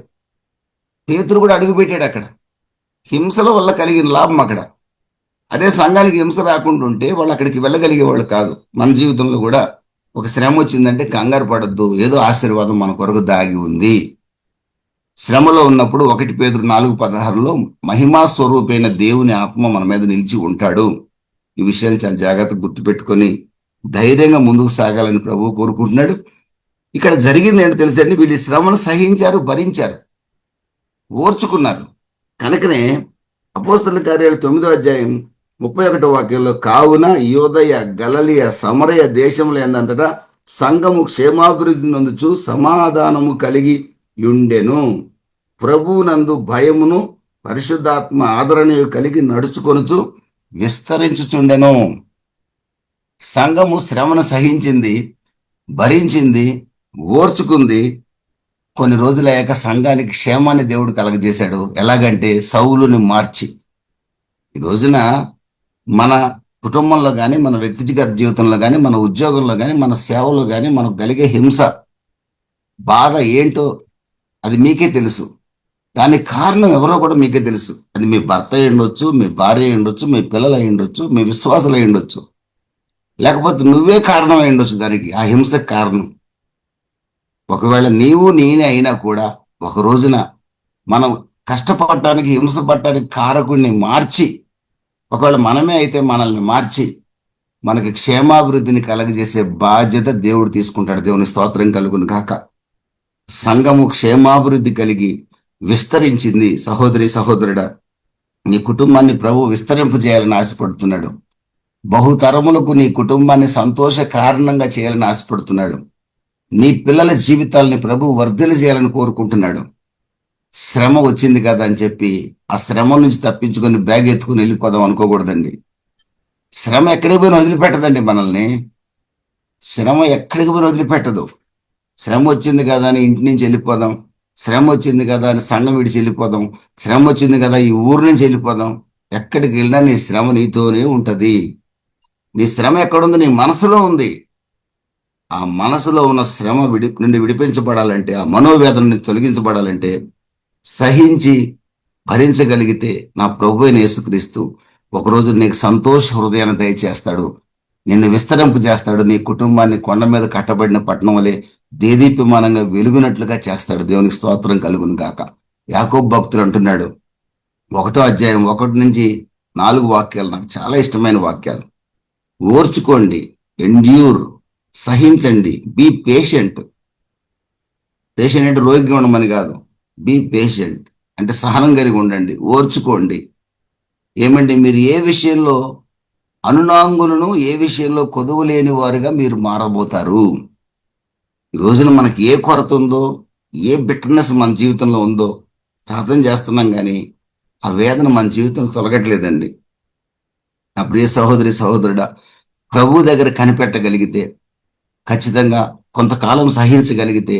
S1: పేతురు కూడా అడుగుపెట్టాడు అక్కడ. హింసల వల్ల కలిగిన లాభం అక్కడ. అదే సంఘానికి హింస రాకుండా ఉంటే వాళ్ళు అక్కడికి వెళ్ళగలిగేవాళ్ళు కాదు. మన జీవితంలో కూడా ఒక శ్రమ వచ్చిందంటే కంగారు పడద్దు, ఏదో ఆశీర్వాదం మన కొరకు దాగి ఉంది. శ్రమలో ఉన్నప్పుడు 1 పేతురు 4:16లో మహిమా స్వరూపైన దేవుని ఆత్మ మన మీద నిలిచి ఉంటాడు. ఈ విషయాన్ని చాలా జాగ్రత్తగా గుర్తుపెట్టుకొని ధైర్యంగా ముందుకు సాగాలని ప్రభువు కోరుకుంటున్నాడు. ఇక్కడ జరిగింది ఏంటో తెలుసండి, వీళ్ళు శ్రమను సహించారు, భరించారు, ఓర్చుకున్నారు. కనుకనే అపోస్తల కార్యాలు 9వ అధ్యాయం 31వ వాక్యంలో, కావున యోదయ గలలియ సమరయ దేశముల యందంతటా సంఘము క్షేమాభివృద్ధి నందుచు సమాధానము కలిగి ఉండెను. ప్రభువునందు భయమును పరిశుద్ధాత్మ ఆదరణయు కలిగి నడుచుకొనుచు విస్తరించుచుండెను. సంఘము శ్రమను సహించింది, భరించింది, ఓర్చుకుంది. కొన్ని రోజులయ్యాక సంఘానికి క్షేమాన్ని దేవుడు కలగజేశాడు. ఎలాగంటే సౌలుని మార్చి. ఈ రోజున మన కుటుంబంలో కానీ, మన వ్యక్తిగత జీవితంలో కానీ, మన ఉద్యోగంలో కానీ, మన సేవలో కానీ మనకు కలిగే హింస, బాధ ఏంటో అది మీకే తెలుసు. దానికి కారణం ఎవరో కూడా మీకే తెలుసు. అది మీ భర్త అయి ఉండొచ్చు, మీ భార్య అయి ఉండొచ్చు, మీ పిల్లలు అయి ఉండొచ్చు, మీ విశ్వాసాలు అయి ఉండొచ్చు, లేకపోతే నువ్వే కారణం అయి ఉండొచ్చు దానికి, ఆ హింసకు కారణం. ఒకవేళ నీవు నేనే అయినా కూడా ఒక రోజున మనం కష్టపడటానికి, హింస పడటానికి కారకుడిని మార్చి, ఒకవేళ మనమే అయితే మనల్ని మార్చి మనకి క్షేమాభివృద్ధిని కలగజేసే బాధ్యత దేవుడు తీసుకుంటాడు. దేవుని స్తోత్రం కలుగును గాక. సంఘము క్షేమాభివృద్ధి కలిగి విస్తరించింది. సహోదరి సహోదరుడా, నీ కుటుంబాన్ని ప్రభు విస్తరింపు చేయాలని ఆశపడుతున్నాడు. బహుతరములకు నీ కుటుంబాన్ని సంతోష కారణంగా చేయాలని ఆశపడుతున్నాడు. నీ పిల్లల జీవితాలని ప్రభు వర్ధిల్ల చేయాలని కోరుకుంటున్నాడు. శ్రమ వచ్చింది కదా అని చెప్పి ఆ శ్రమ నుంచి తప్పించుకొని బ్యాగ్ ఎత్తుకుని వెళ్ళిపోదాం అనుకోకూడదండి. శ్రమ ఎక్కడికి పోయినా వదిలిపెట్టదండి మనల్ని. శ్రమ ఎక్కడికి పోయినా వదిలిపెట్టదు. శ్రమ వచ్చింది కదా అని ఇంటి నుంచి వెళ్ళిపోదాం, శ్రమ వచ్చింది కదా అని సంఘం విడిచి వెళ్ళిపోదాం, శ్రమ వచ్చింది కదా ఈ ఊరు నుంచి వెళ్ళిపోదాం. ఎక్కడికి వెళ్ళినా నీ శ్రమ నీతోనే ఉంటది. నీ శ్రమ ఎక్కడుంది? నీ మనసులో ఉంది. ఆ మనసులో ఉన్న శ్రమ నుండి విడిపించబడాలంటే, ఆ మనోవేదన నుండి తొలగించబడాలంటే సహించి భరించగలిగితే నా ప్రభు అయిన యేసుక్రీస్తు ఒకరోజు నీకు సంతోష హృదయాన్ని దయచేస్తాడు, నిన్ను విస్తరింపు చేస్తాడు. నీ కుటుంబాన్ని కొండ మీద కట్టబడిన పట్టణం వలె దేదీప్యమానంగా వెలుగునట్లుగా చేస్తాడు. దేవునికి స్తోత్రం కలుగును గాక. యాకోబు భక్తుడు అంటున్నాడు, 1వ అధ్యాయం 1 నుంచి 4 వాక్యాలు నాకు చాలా ఇష్టమైన వాక్యాలు. ఓర్చుకోండి, ఎండ్యూర్, సహించండి, బీ పేషెంట్, పేషెంట్ అంటే రోగిగా ఉండమని కాదు. బీ పేషెంట్ అంటే సహనం కలిగి ఉండండి, ఓర్చుకోండి. ఏమండి, మీరు ఏ విషయంలో అనునాంగులను, ఏ విషయంలో కొదువు లేని వారుగా మీరు మారబోతారు. ఈ రోజున మనకి ఏ కొరత ఉందో, ఏ బిట్టర్నెస్ మన జీవితంలో ఉందో ప్రార్థన చేస్తున్నాం, కానీ ఆ వేదన మన జీవితంలో తొలగట్లేదండి. నా ప్రియ సహోదరి సహోదరుడా, ప్రభు దగ్గర కనిపెట్టగలిగితే, ఖచ్చితంగా కొంతకాలం సహించగలిగితే,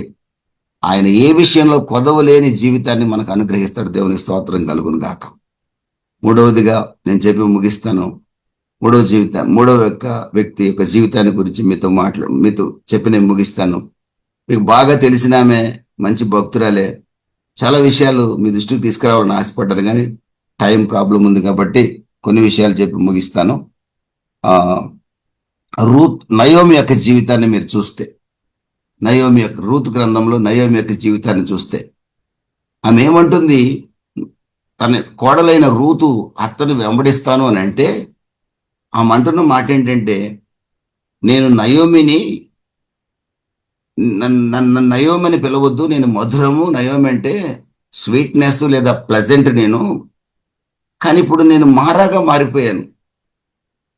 S1: ఆయన ఏ విషయంలో కొదవలేని జీవితాన్ని మనకు అనుగ్రహిస్తాడు. దేవునికి స్తోత్రం కలుగును గాక. మూడవదిగా నేను చెప్పి ముగిస్తాను. మూడవ వ్యక్తి యొక్క జీవితాన్ని గురించి మీతో చెప్పి నేను ముగిస్తాను. మీకు బాగా తెలిసిన ఆమె మంచి భక్తురాలే. చాలా విషయాలు మీ దృష్టికి తీసుకురావాలని ఆశపడ్డాను, కానీ టైం ప్రాబ్లం ఉంది కాబట్టి కొన్ని విషయాలు చెప్పి ముగిస్తాను. నయోమి యొక్క జీవితాన్ని మీరు చూస్తే, రూత్ గ్రంథంలో నయోమి యొక్క జీవితాన్ని చూస్తే, ఆమె ఏమంటుంది? తన కోడలైన రూతు అత్తని వెంబడిస్తాను అని అంటే, ఆమె అంటున్న మాట ఏంటంటే, నేను నయోమిని నయోమి అని పిలవద్దు, నేను మధురము, నయోమి అంటే స్వీట్నెస్ లేదా ప్లెజెంట్ నేను, కానీ ఇప్పుడు నేను మారాగా మారిపోయాను,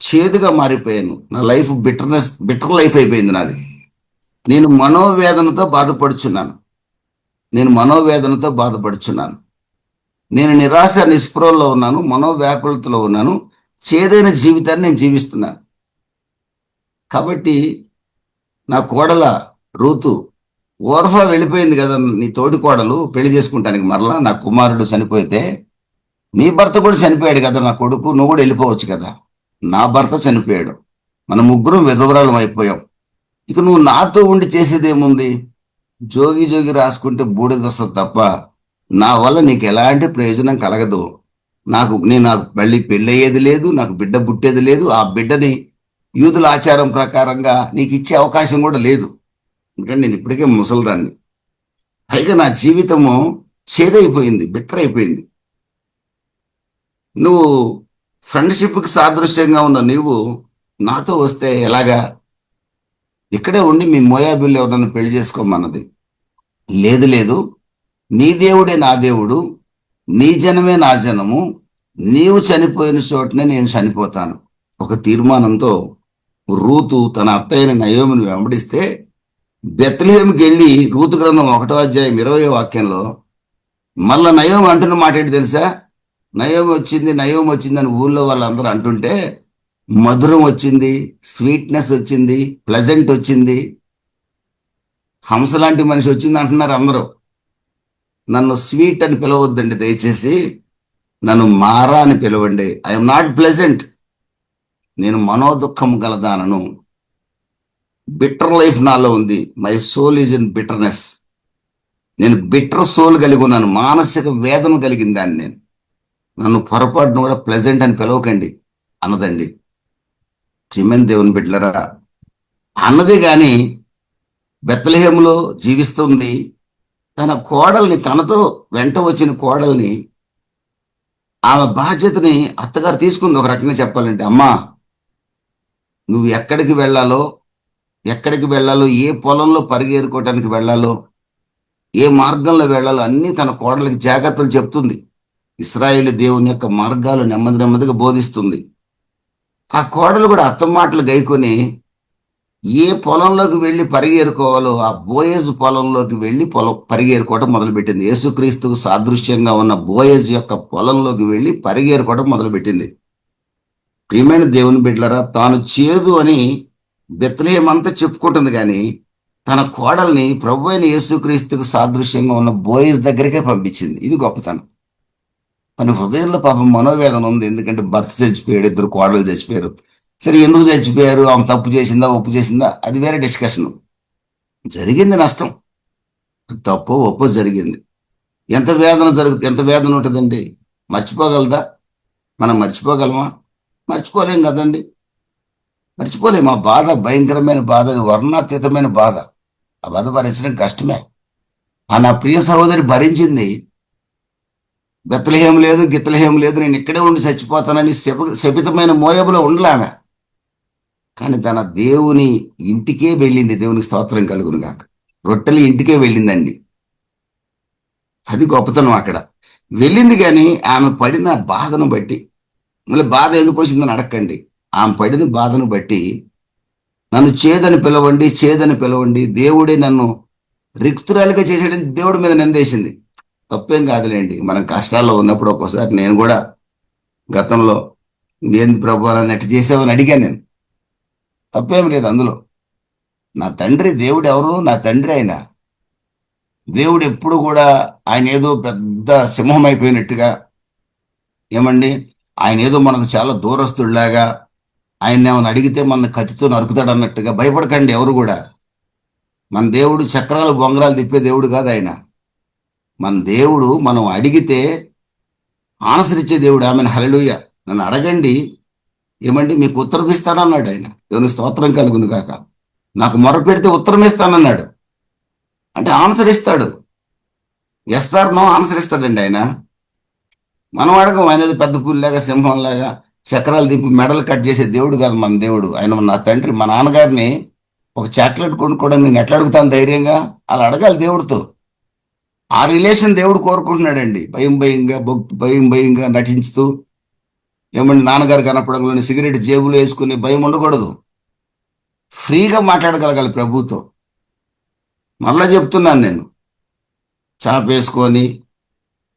S1: చేదుగా మారిపోయాను. నా లైఫ్ బిటర్ లైఫ్ అయిపోయింది నాది. నేను మనోవేదనతో బాధపడుచున్నాను. నేను నిరాశ నిస్పృహలో ఉన్నాను, మనోవ్యాకులతలో ఉన్నాను, చేదైన జీవితాన్ని నేను జీవిస్తున్నాను. కాబట్టి నా కోడల రూతు, ఓర్ఫా వెళ్ళిపోయింది కదా నీ తోటి కోడలు పెళ్లి చేసుకుంటానికి, మరలా నా కుమారుడు చనిపోతే, నీ భర్త కూడా చనిపోయాడు కదా నా కొడుకు, నువ్వు కూడా వెళ్ళిపోవచ్చు కదా. నా భర్త చనిపోయాడు, మన ముగ్గురం విధవరాలం అయిపోయాం, ఇక నువ్వు నాతో ఉండి చేసేదేముంది? జోగి రాసుకుంటే బూడిద వస్తుంది తప్ప నా వల్ల నీకు ఎలాంటి ప్రయోజనం కలగదు. నాకు మళ్ళీ పెళ్ళయ్యేది లేదు, నాకు బిడ్డ పుట్టేది లేదు, ఆ బిడ్డని యూదుల ఆచారం ప్రకారంగా నీకు ఇచ్చే అవకాశం కూడా లేదు, ఎందుకంటే నేను ఇప్పటికే ముసలిదాన్ని. పైగా నా జీవితము చేదైపోయింది, బిట్టర్ అయిపోయింది. నువ్వు ఫ్రెండ్షిప్కి సాదృశ్యంగా ఉన్న నీవు నాతో వస్తే ఎలాగా? ఇక్కడే ఉండి మీ మోయాబిల్లు ఎవరన్నా పెళ్లి చేసుకోమన్నది. లేదు, నీ దేవుడే నా దేవుడు, నీ జనమే నా జనము, నీవు చనిపోయిన చోటనే నేను చనిపోతాను. ఒక తీర్మానంతో రూతు తన అత్తయ్యని నయోమిని వెంబడిస్తే, బెత్లెహేముకి వెళ్ళి రూతు గ్రంథం 1వ అధ్యాయం 20వ వాక్యంలో మళ్ళా నయోమి అంటున్న మాట ఏంటి తెలుసా? నయోమి వచ్చింది అని ఊళ్ళో వాళ్ళందరూ అంటుంటే, మధురం వచ్చింది, స్వీట్నెస్ వచ్చింది, ప్లెజెంట్ వచ్చింది, హంస లాంటి మనిషి వచ్చింది అంటున్నారు అందరూ. నన్ను స్వీట్ అని పిలవద్దండి దయచేసి, నన్ను మారా అని పిలవండి. ఐఎమ్ నాట్ ప్లెజెంట్, నేను మనోదుఖం గలదానను, బిట్టర్ లైఫ్ నాలో ఉంది. My soul is in bitterness. నేను బిట్టర్ సోల్ కలిగి ఉన్నాను, మానసిక వేదన కలిగిన దాన్ని నేను. నన్ను పొరపాటును కూడా ప్లెజెంట్ అని పిలవకండి అన్నదండి. ప్రియమైన దేవుని బిడ్డలరా, అన్నది కానీ బెత్లెహేములో జీవిస్తుంది. తన కోడల్ని, తనతో వెంట వచ్చిన కోడల్ని, ఆమె బాధ్యతని అత్తగారు తీసుకుంది. ఒక రకంగా చెప్పాలంటే, అమ్మా నువ్వు ఎక్కడికి వెళ్ళాలో, ఏ పొలంలో పరిగెరుకోవటానికి వెళ్ళాలో, ఏ మార్గంలో వెళ్ళాలో అన్నీ తన కోడలికి జాగ్రత్తలు చెప్తుంది. ఇశ్రాయేలు దేవుని యొక్క మార్గాలు నెమ్మదిగా బోధిస్తుంది. ఆ కోడలు కూడా అత్త మాటలు గైకొని ఏ పొలంలోకి వెళ్ళి పరిగెరుకోవాలో ఆ బోయేజ్ పొలంలోకి వెళ్ళి పరిగెరుకోవటం మొదలుపెట్టింది. యేసుక్రీస్తుకు సాదృశ్యంగా ఉన్న బోయేజ్ యొక్క పొలంలోకి వెళ్ళి పరిగెరుకోవటం మొదలుపెట్టింది. ప్రియమైన దేవుని బిడ్డలరా, తాను చేదు అని బెత్లెహేం అంతా చెప్పుకుంటుంది, కానీ తన కోడల్ని ప్రభు అయిన యేసుక్రీస్తుకు సాదృశ్యంగా ఉన్న బోయేజ్ దగ్గరికే పంపించింది. ఇది గొప్పతనం. తన హృదయంలో పాపం మనోవేదన ఉంది, ఎందుకంటే భర్త చచ్చిపోయాడు, 2 కోడలు చచ్చిపోయారు. సరే, ఎందుకు చచ్చిపోయారు? ఆమె తప్పు చేసిందా, ఒప్పు చేసిందా, అది వేరే డిస్కషన్. జరిగింది నష్టం, తప్పు ఒప్పు జరిగింది. ఎంత వేదన ఉంటుందండి? మర్చిపోగలదా? మనం మర్చిపోగలమా? మర్చిపోలేం కదండి. మర్చిపోలేము. ఆ బాధ భయంకరమైన బాధ, అది వర్ణాతీతమైన బాధ. ఆ బాధ భరించడం కష్టమే. ఆ నా ప్రియ సహోదరి భరించింది. బెత్లెహేం లేదు, గిత్లెహేం లేదు, నేను ఇక్కడే ఉండి చచ్చిపోతానని శపితమైన మోయాబులో ఉండలామె. కానీ తన దేవుని ఇంటికే వెళ్ళింది. దేవునికి స్తోత్రం కలుగును గాక. రొట్టెలు ఇంటికే వెళ్ళిందండి. అది గొప్పతనం అక్కడ. వెళ్ళింది కానీ ఆమె పడిన బాధను బట్టి, మళ్ళీ బాధ ఎందుకు వచ్చిందని అడగండి. ఆమె పడిన బాధను బట్టి నన్ను చేదని పిలవండి, చేదని పిలవండి, దేవుడే నన్ను రిక్తురాలిగా చేసాడని దేవుడి మీద నిందేసింది. తప్పేం కాదులేండి, మనం కష్టాల్లో ఉన్నప్పుడు ఒక్కోసారి నేను కూడా గతంలో ఏంది ప్రభు నన్ను ఎట్ట చేసావని అడిగాను నేను. తప్పేం లేదు అందులో. నా తండ్రి దేవుడు ఎవరు? నా తండ్రి ఆయన. దేవుడు ఎప్పుడు కూడా ఆయన ఏదో పెద్ద సింహం అయిపోయినట్టుగా, ఏమండి, ఆయన ఏదో మనకు చాలా దూరస్తుడిలాగా, ఆయన ఏమైనా అడిగితే మన కత్తితో నరుకుతాడు అన్నట్టుగా భయపడకండి ఎవరు కూడా. మన దేవుడు చక్రాలు బొంగరాలు తిప్పే దేవుడు కాదు ఆయన. మన దేవుడు మనం అడిగితే ఆన్సర్ ఇచ్చే దేవుడు. ఆమెను హల్లెలూయా, నన్ను అడగండి, ఏమండి, మీకు ఉత్తరం ఇస్తానన్నాడు ఆయన. దేవుని స్తోత్రం కలుగును కాక. నాకు మొరపెడితే ఉత్తరం ఇస్తానన్నాడు. అంటే ఆన్సర్ ఇస్తాడు. ఎస్తారు నో ఆన్సర్ ఇస్తాడండి ఆయన. మనం అడగం. ఆయన ఏదో పెద్ద పులిలాగా, సింహంలాగా చక్రాలు తిప్పి మెడలు కట్ చేసే దేవుడు కాదు మన దేవుడు. ఆయన నా తండ్రి. మా నాన్నగారిని ఒక చాక్లెట్ కొనుక్కోవడానికి నేను ఎట్లా అడుగుతాను ధైర్యంగా? అలా అడగాలి దేవుడితో. ఆ రిలేషన్ దేవుడు కోరుకుంటున్నాడండి. భయం భయంగా నటించుతూ, ఏమండి, నాన్నగారు కనపడంలోని సిగరెట్ జేబులో వేసుకుని భయం ఉండకూడదు. ఫ్రీగా మాట్లాడగలగాలి ప్రభుతో. మళ్ళా చెప్తున్నాను నేను, చాపేసుకొని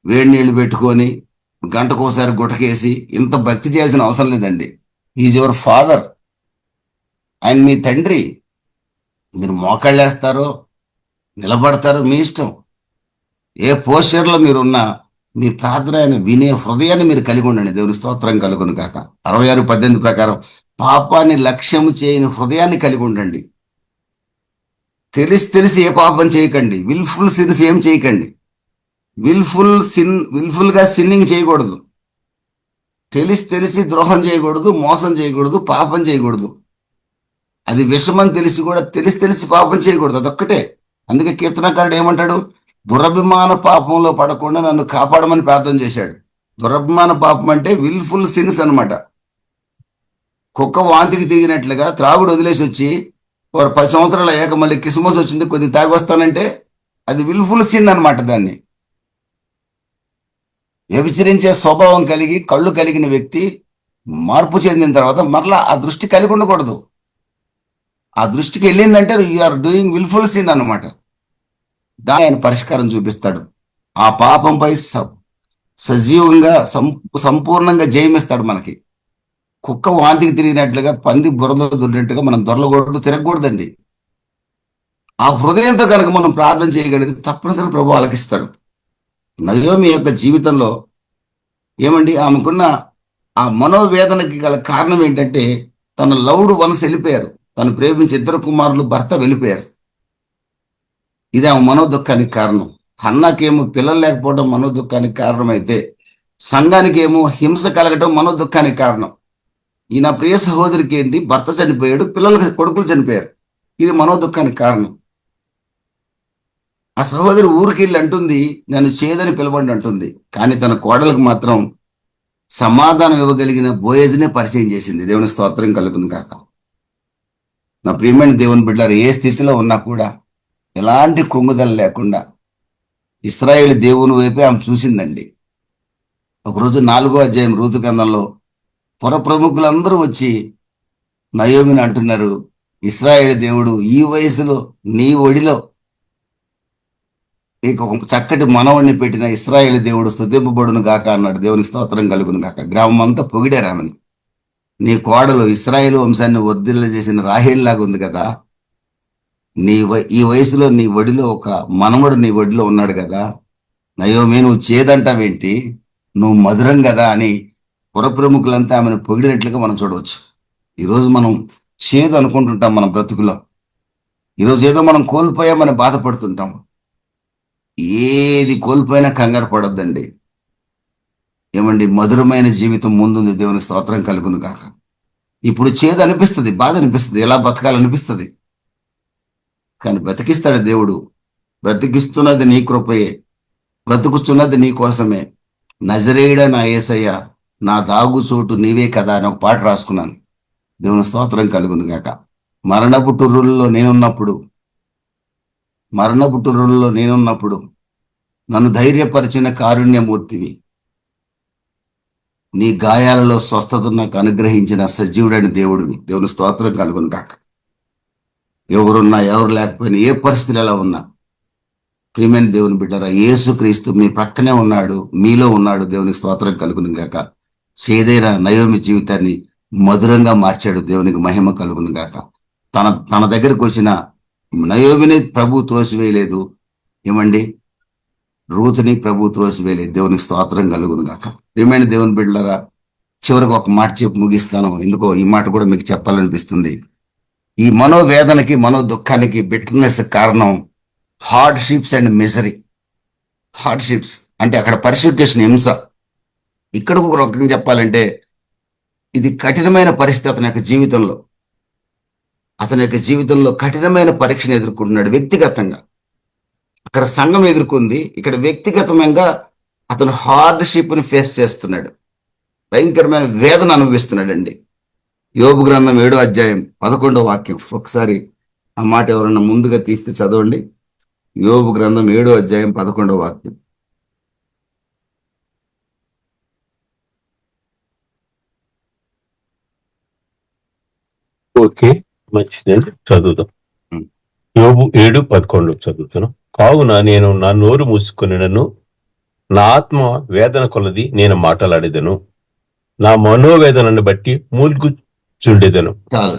S1: వేడి నీళ్లు పెట్టుకొని గంటకోసారి గుటకేసి ఇంత భక్తి చేయాల్సిన అవసరం లేదండి. Is your father. ఆయన మీ తండ్రి. మీరు మోకాళ్ళేస్తారో నిలబడతారో మీ ఇష్టం. ఏ పోస్చర్లో మీరున్నా మీ ప్రార్థన ఆయన వినే హృదయాన్ని మీరు కలిగి ఉండండి. దేవుని స్తోత్రం కలుగును కాక. 66:18 ప్రకారం పాపాన్ని లక్ష్యము చేయని హృదయాన్ని కలిగి ఉండండి. తెలిసి ఏ పాపం చేయకండి. విల్ఫుల్ సిన్స్ ఏం చేయకండి. విల్ఫుల్గా సిన్నింగ్ చేయకూడదు. తెలిసి ద్రోహం చేయకూడదు, మోసం చేయకూడదు, పాపం చేయకూడదు. అది విషమని తెలిసి కూడా తెలిసి పాపం చేయకూడదు. అదొక్కటే. అందుకే కీర్తనకారుడు ఏమంటాడు? దురభిమాన పాపంలో పడకుండా నన్ను కాపాడమని ప్రార్థన చేశాడు. దురభిమాన పాపం అంటే విల్ఫుల్ సిన్స్ అనమాట. కుక్క వాంతికి తిరిగినట్లుగా త్రాగుడు వదిలేసి వచ్చి 10 సంవత్సరాలు అయ్యాక మళ్ళీ క్రిస్మస్ వచ్చింది కొద్ది తాగి వస్తానంటే అది విల్ఫుల్ సిన్ అనమాట. దాన్ని వ్యభిచరించే స్వభావం కలిగి కళ్ళు కలిగిన వ్యక్తి మార్పు చెందిన తర్వాత మరలా ఆ దృష్టి కలిగి ఉండకూడదు. ఆ దృష్టికి వెళ్ళిందంటే ఆర్ డూయింగ్ విల్ఫుల్ సిన్ అనమాట. దాని ఆయన పరిష్కారం చూపిస్తాడు. ఆ పాపంపై సజీవంగా సంపూర్ణంగా జయమిస్తాడు మనకి. కుక్క వాంతికి తిరిగినట్లుగా, పంది బురద దున్నట్టుగా మనం దొరలకూడదు, తిరగకూడదండి. ఆ హృదయంతో కనుక మనం ప్రార్థన చేయగలిగితే తప్పనిసరి ప్రభు ఆలకిస్తాడు. నయోమి యొక్క జీవితంలో ఏమండి, ఆమెకున్న ఆ మనోవేదనకి గల కారణం ఏంటంటే తన లవ్డ్ వన్స్ వెళ్ళిపోయారు. తను ప్రేమించి 2 కుమారులు భర్త వెళ్ళిపోయారు. ఇది ఆమె మనోదుఖానికి కారణం. హన్నాకేమో పిల్లలు లేకపోవడం మనోదుఖానికి కారణం అయితే, సంఘానికి ఏమో హింస కలగటం మనోదుఖానికి కారణం. ఈ నా ప్రియ సహోదరికి ఏంటి, భర్త చనిపోయాడు, కొడుకులు చనిపోయారు. ఇది మనోదుఖానికి కారణం. ఆ సహోదరి ఊరికి వెళ్ళి అంటుంది, నన్ను చేదని పిలవండి అంటుంది. కానీ తన కోడలకు మాత్రం సమాధానం ఇవ్వగలిగిన బోయజ్నే పరిచయం చేసింది. దేవుని స్తోత్రం కలుగును కాక. నా ప్రియమైన దేవుని బిడ్డలారు, ఏ స్థితిలో ఉన్నా కూడా ఎలాంటి కృంగుదల లేకుండా ఇశ్రాయేలు దేవుని వైపే ఆమె చూసిందండి. ఒకరోజు 4వ అధ్యాయం రూతు గ్రంథంలో పుర ప్రముఖులందరూ వచ్చి నయోమిని అంటున్నారు, ఇశ్రాయేలు దేవుడు ఈ వయసులో నీ ఒడిలో నీకు ఒక చక్కటి మనవడిని పెట్టిన ఇశ్రాయేలు దేవుడు స్తుతింపబడును గాక అన్నాడు. దేవునికి స్తోత్రం కలుగును గాక. గ్రామం అంతా పొగిడారు ఆమెను. నీ కోడలు ఇశ్రాయేలు వంశాన్ని వర్ధిల్ల చేసిన రాహేల్లాగా ఉంది కదా, ఈ వయసులో నీ ఒడిలో ఒక మనవడు నీ ఒడిలో ఉన్నాడు కదా, నయోమి నువ్వు చేదంటావేంటి, నువ్వు మధురం కదా అని పుర ప్రముఖులంతా ఆమెను పొగిడినట్లుగా మనం చూడవచ్చు. ఈరోజు మనం చేదు అనుకుంటుంటాం మన బ్రతుకులో. ఈరోజు ఏదో మనం కోల్పోయామని బాధపడుతుంటాం. ఏది కోల్పోయినా కంగారు పడొద్దండి. ఏమండి, మధురమైన జీవితం ముందుంది. దేవునికి స్తోత్రం కలుగును కాక. ఇప్పుడు చేదు అనిపిస్తుంది, బాధ అనిపిస్తుంది, ఎలా బతకాలనిపిస్తుంది. కానీ బ్రతికిస్తాడు దేవుడు. బ్రతికిస్తున్నది నీ కృపయే, బ్రతుకుతున్నది నీ కోసమే. నజరేయుడ నా యేసయ్య, నా దాగు చోటు నీవే కదా అని ఒక పాట రాసుకున్నాను. దేవుని స్తోత్రం కలుగును గాక. మరణపు టూరుల్లో నేనున్నప్పుడు నన్ను ధైర్యపరిచిన కారుణ్యమూర్తివి, నీ గాయాలలో స్వస్థత నాకు అనుగ్రహించిన సజీవుడైన దేవుడివి. దేవుని స్తోత్రం కలుగును కాక. ఎవరున్నా ఎవరు లేకపోయినా ఏ పరిస్థితులు ఎలా ఉన్నా, ప్రియమైన దేవుని బిడ్డరా, యేసుక్రీస్తు మీ ప్రక్కనే ఉన్నాడు, మీలో ఉన్నాడు. దేవునికి స్తోత్రం కలుగును గాక. చేదైన నయోమి జీవితాన్ని మధురంగా మార్చాడు. దేవునికి మహిమ కలుగును గాక. తన దగ్గరకు వచ్చిన నయోమిని ప్రభు త్రోసివేయలేదు, ఏమండి, రూతుని ప్రభు త్రోసివేయలేదు. దేవునికి స్తోత్రం కలుగును గాక. ప్రియమైన దేవుని బిడ్డలారా, చివరికి ఒక మాట చెప్పి ముగిస్తాను. ఎందుకో ఈ మాట కూడా మీకు చెప్పాలనిపిస్తుంది. ఈ మనోవేదనకి, మనో దుఃఖానికి, బిట్టర్నెస్ కారణం హార్డ్షిప్స్ అండ్ మిజరీ. హార్డ్షిప్స్ అంటే అక్కడ పర్సిక్యూషన్, హింస. ఇక్కడ ఒక రకంగా చెప్పాలంటే ఇది కఠినమైన పరిస్థితి అతని యొక్క జీవితంలో కఠినమైన పరీక్షను ఎదుర్కొంటున్నాడు వ్యక్తిగతంగా. అక్కడ సంఘం ఎదుర్కొంది, ఇక్కడ వ్యక్తిగతంగా అతను హార్డ్షిప్ని ఫేస్ చేస్తున్నాడు, భయంకరమైన వేదన అనుభవిస్తున్నాడండి. యోబు గ్రంథం 7వ అధ్యాయం 11వ వాక్యం. ఒకసారి ఆ మాట ఎవరన్నా ముందుగా తీస్తే చదవండి. యోబు గ్రంథం 7వ అధ్యాయం 11వ వాక్యం.
S2: ఓకే, మంచిదండి, చదువుదాం. యోబు 7:11 చదువుతాను. కావున నేను నా నోరు మూసుకొనినను, నా ఆత్మ వేదన కొలది నేను మాట్లాడేదను, నా మనోవేదనను బట్టి మూలుగుచుండేదను.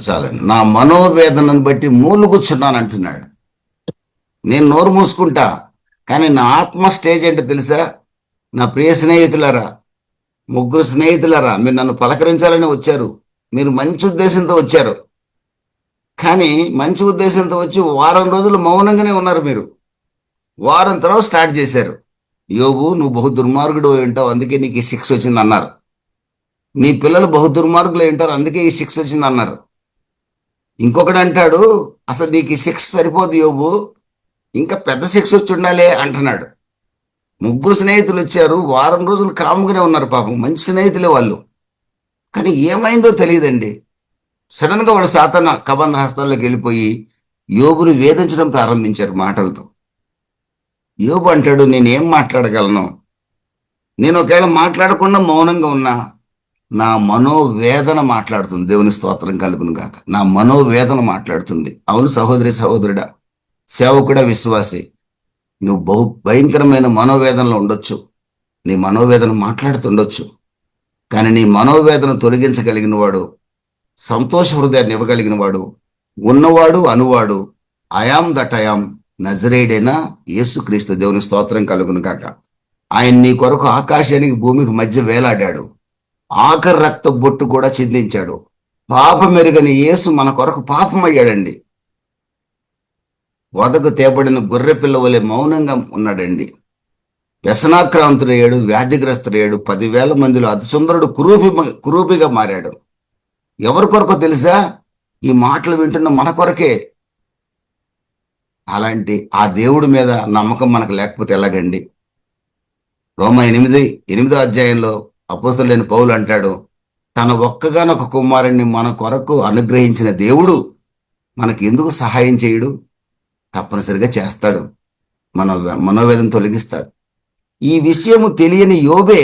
S1: చాలండి. నా మనోవేదనను బట్టి మూలుగుచున్నాను అంటున్నాడు. నేను నోరు మూసుకుంటా, కానీ నా ఆత్మ స్టేజ్ ఏంటో తెలుసా? నా ప్రియ స్నేహితులారా, 3 స్నేహితులారా, మీరు నన్ను పలకరించాలని వచ్చారు, మీరు మంచి ఉద్దేశంతో వచ్చారు. కానీ మంచి ఉద్దేశంతో వచ్చి వారం రోజులు మౌనంగానే ఉన్నారు. మీరు వారం తర్వాత స్టార్ట్ చేశారు. యోబు, నువ్వు బహు దుర్మార్గుడు ఏంటావు, అందుకే నీకు ఈ శిక్ష వచ్చింది అన్నారు. నీ పిల్లలు బహు దుర్మార్గులు ఏంటారు, అందుకే ఈ శిక్ష వచ్చింది అన్నారు. ఇంకొకడు అంటాడు, అసలు నీకు ఈ శిక్ష సరిపోదు యోబు, ఇంకా పెద్ద శిక్ష వచ్చి ఉండాలి అంటున్నాడు. 3 స్నేహితులు వచ్చారు, వారం రోజులు కాముగానే ఉన్నారు. పాపం మంచి స్నేహితులే వాళ్ళు. కానీ ఏమైందో తెలియదండి. సడన్ గా వాడు సాతాన కబంధ హస్తాల్లోకి వెళ్ళిపోయి యోబుని వేధించడం ప్రారంభించారు మాటలతో. యోబు అంటాడు, నేనేం మాట్లాడగలను, నేను ఒకవేళ మాట్లాడకుండా మౌనంగా ఉన్నా నా మనోవేదన మాట్లాడుతుంది. దేవుని స్తోత్రం కలుగును గాక. నా మనోవేదన మాట్లాడుతుంది. అవును సహోదరి, సహోదరుడా, సేవకుడా, విశ్వాసి, నువ్వు బహు భయంకరమైన మనోవేదనలో ఉండొచ్చు, నీ మనోవేదన మాట్లాడుతుండొచ్చు. కానీ నీ మనోవేదన తొలగించగలిగిన వాడు, సంతోష హృదయాన్ని ఇవ్వగలిగిన వాడు, ఉన్నవాడు అనువాడు, ఐయామ్ దట్ ఐయామ్, నజరేయుడైన యేసుక్రీస్తు. దేవుని స్తోత్రం కలుగును గాక. ఆయన నీ కొరకు ఆకాశానికి భూమికి మధ్య వేలాడాడు, ఆఖరి రక్త బొట్టు కూడా చిందించాడు. పాపమెరుగని యేసు మన కొరకు పాపమయ్యాడండి. వదకు తేబడిన గొర్రె పిల్ల వలె మౌనంగా ఉన్నాడండి. వ్యసనాక్రాంతుడయ్యాడు, వ్యాధిగ్రస్తుడయ్యాడు. 10,000 మందిలో అతి సుందరుడు కురూపిగా మారాడు. ఎవరి కొరకు తెలుసా? ఈ మాటలు వింటున్న మన కొరకే. అలాంటి ఆ దేవుడి మీద నమ్మకం మనకు లేకపోతే ఎలాగండి? రోమా 8వ అధ్యాయంలో అపోస్తలుడైన పౌలు అంటాడు, తన ఒక్కగానొక కుమారుణ్ణి మన కొరకు అనుగ్రహించిన దేవుడు మనకి ఎందుకు సహాయం చేయడు? తప్పనిసరిగా చేస్తాడు, మన మనోవేదన తొలగిస్తాడు. ఈ విషయము తెలియని యోబే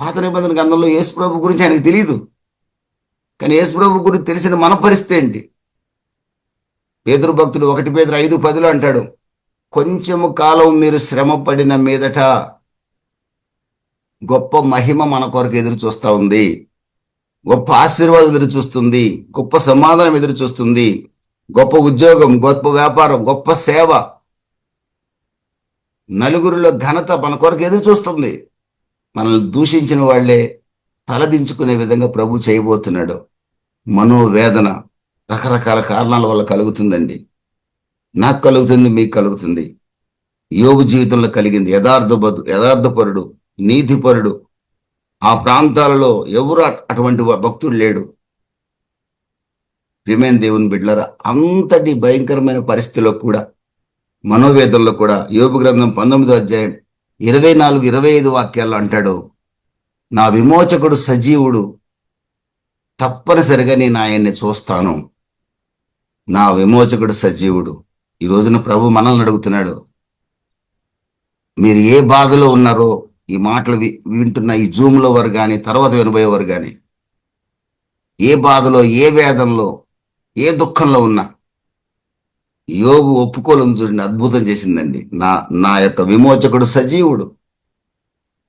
S1: పాత నిబంధన గ్రంథంలో యేసుప్రభు గురించి ఆయనకు తెలియదు. కానీ యేసుప్రభు గురించి తెలిసిన మన పరిస్థితి ఏంటి? పేతురు భక్తుడు 1 పేతురు 5:10 అంటాడు, కొంచెము కాలం మీరు శ్రమ పడిన మీదట గొప్ప మహిమ మన కొరకు ఎదురు చూస్తూ ఉంది, గొప్ప ఆశీర్వాదం ఎదురు చూస్తుంది, గొప్ప సమాధానం ఎదురు చూస్తుంది, గొప్ప ఉద్యోగం, గొప్ప వ్యాపారం, గొప్ప సేవ, నలుగురిలో ఘనత మన కొరకు ఎదురు చూస్తుంది. మనల్ని దూషించిన వాళ్లే తలదించుకునే విధంగా ప్రభు చేయబోతున్నాడు. మనోవేదన రకరకాల కారణాల వల్ల కలుగుతుందండి. నాకు కలుగుతుంది, మీకు కలుగుతుంది. యోబు జీవితంలో కలిగింది. యథార్థపరుడు, నీతిపరుడు. ఆ ప్రాంతాలలో ఎవరు అటువంటి భక్తుడు లేడు. ప్రియమైన దేవుని బిడ్డలారా, అంతటి భయంకరమైన పరిస్థితిలో కూడా, మనోవేదనలో కూడా యోబు గ్రంథం 19వ అధ్యాయం 24-25 వాక్యాల్లో అంటాడు, నా విమోచకుడు సజీవుడు, తప్పనిసరిగా నేను ఆయన్ని చూస్తాను. నా విమోచకుడు సజీవుడు. ఈ రోజున ప్రభు మనల్ని అడుగుతున్నాడు, మీరు ఏ బాధలో ఉన్నారో ఈ మాటలు వింటున్న ఈ జూమ్లో వారు కానీ తర్వాత వినబోయేవారు కానీ ఏ బాధలో, ఏ వేదనలో, ఏ దుఃఖంలో ఉన్నా యోబు ఒప్పుకోలను చూడండి, అద్భుతం చేసిందండి. నా యొక్క విమోచకుడు సజీవుడు,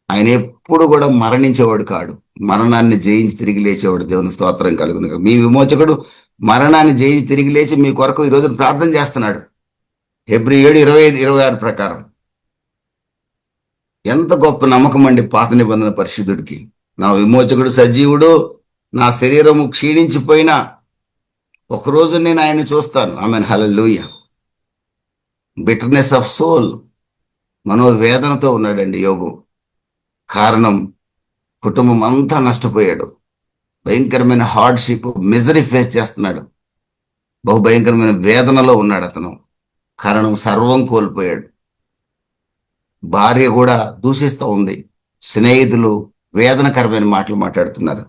S1: ఆయన ఎప్పుడు కూడా మరణించేవాడు కాడు, మరణాన్ని జయించి తిరిగి లేచేవాడు. దేవుని స్తోత్రం కలుగును. మీ విమోచకుడు మరణాన్ని జయించి తిరిగి లేచి మీ కొరకు ఈ రోజున ప్రార్థన చేస్తున్నాడు. హెబ్రీ 7:25-26 ప్రకారం. ఎంత గొప్ప నమ్మకం అండి పాత నిబంధన పరిశుద్ధుడికి. నా విమోచకుడు సజీవుడు, నా శరీరము క్షీణించిపోయినా ఒకరోజు నేను ఆయన్ని చూస్తాను. Amen, hallelujah. Bitterness of soul, మనోవేదనతో ఉన్నాడండి యోబు. కారణం, కుటుంబం అంతా నష్టపోయాడు, భయంకరమైన హార్డ్షిప్, మిజరీ ఫేస్ చేస్తున్నాడు, బహుభయంకరమైన వేదనలో ఉన్నాడు అతను. కారణం, సర్వం కోల్పోయాడు. భార్య కూడా దూషిస్తూ ఉంది, స్నేహితులు వేదనకరమైన మాటలు మాట్లాడుతున్నారు.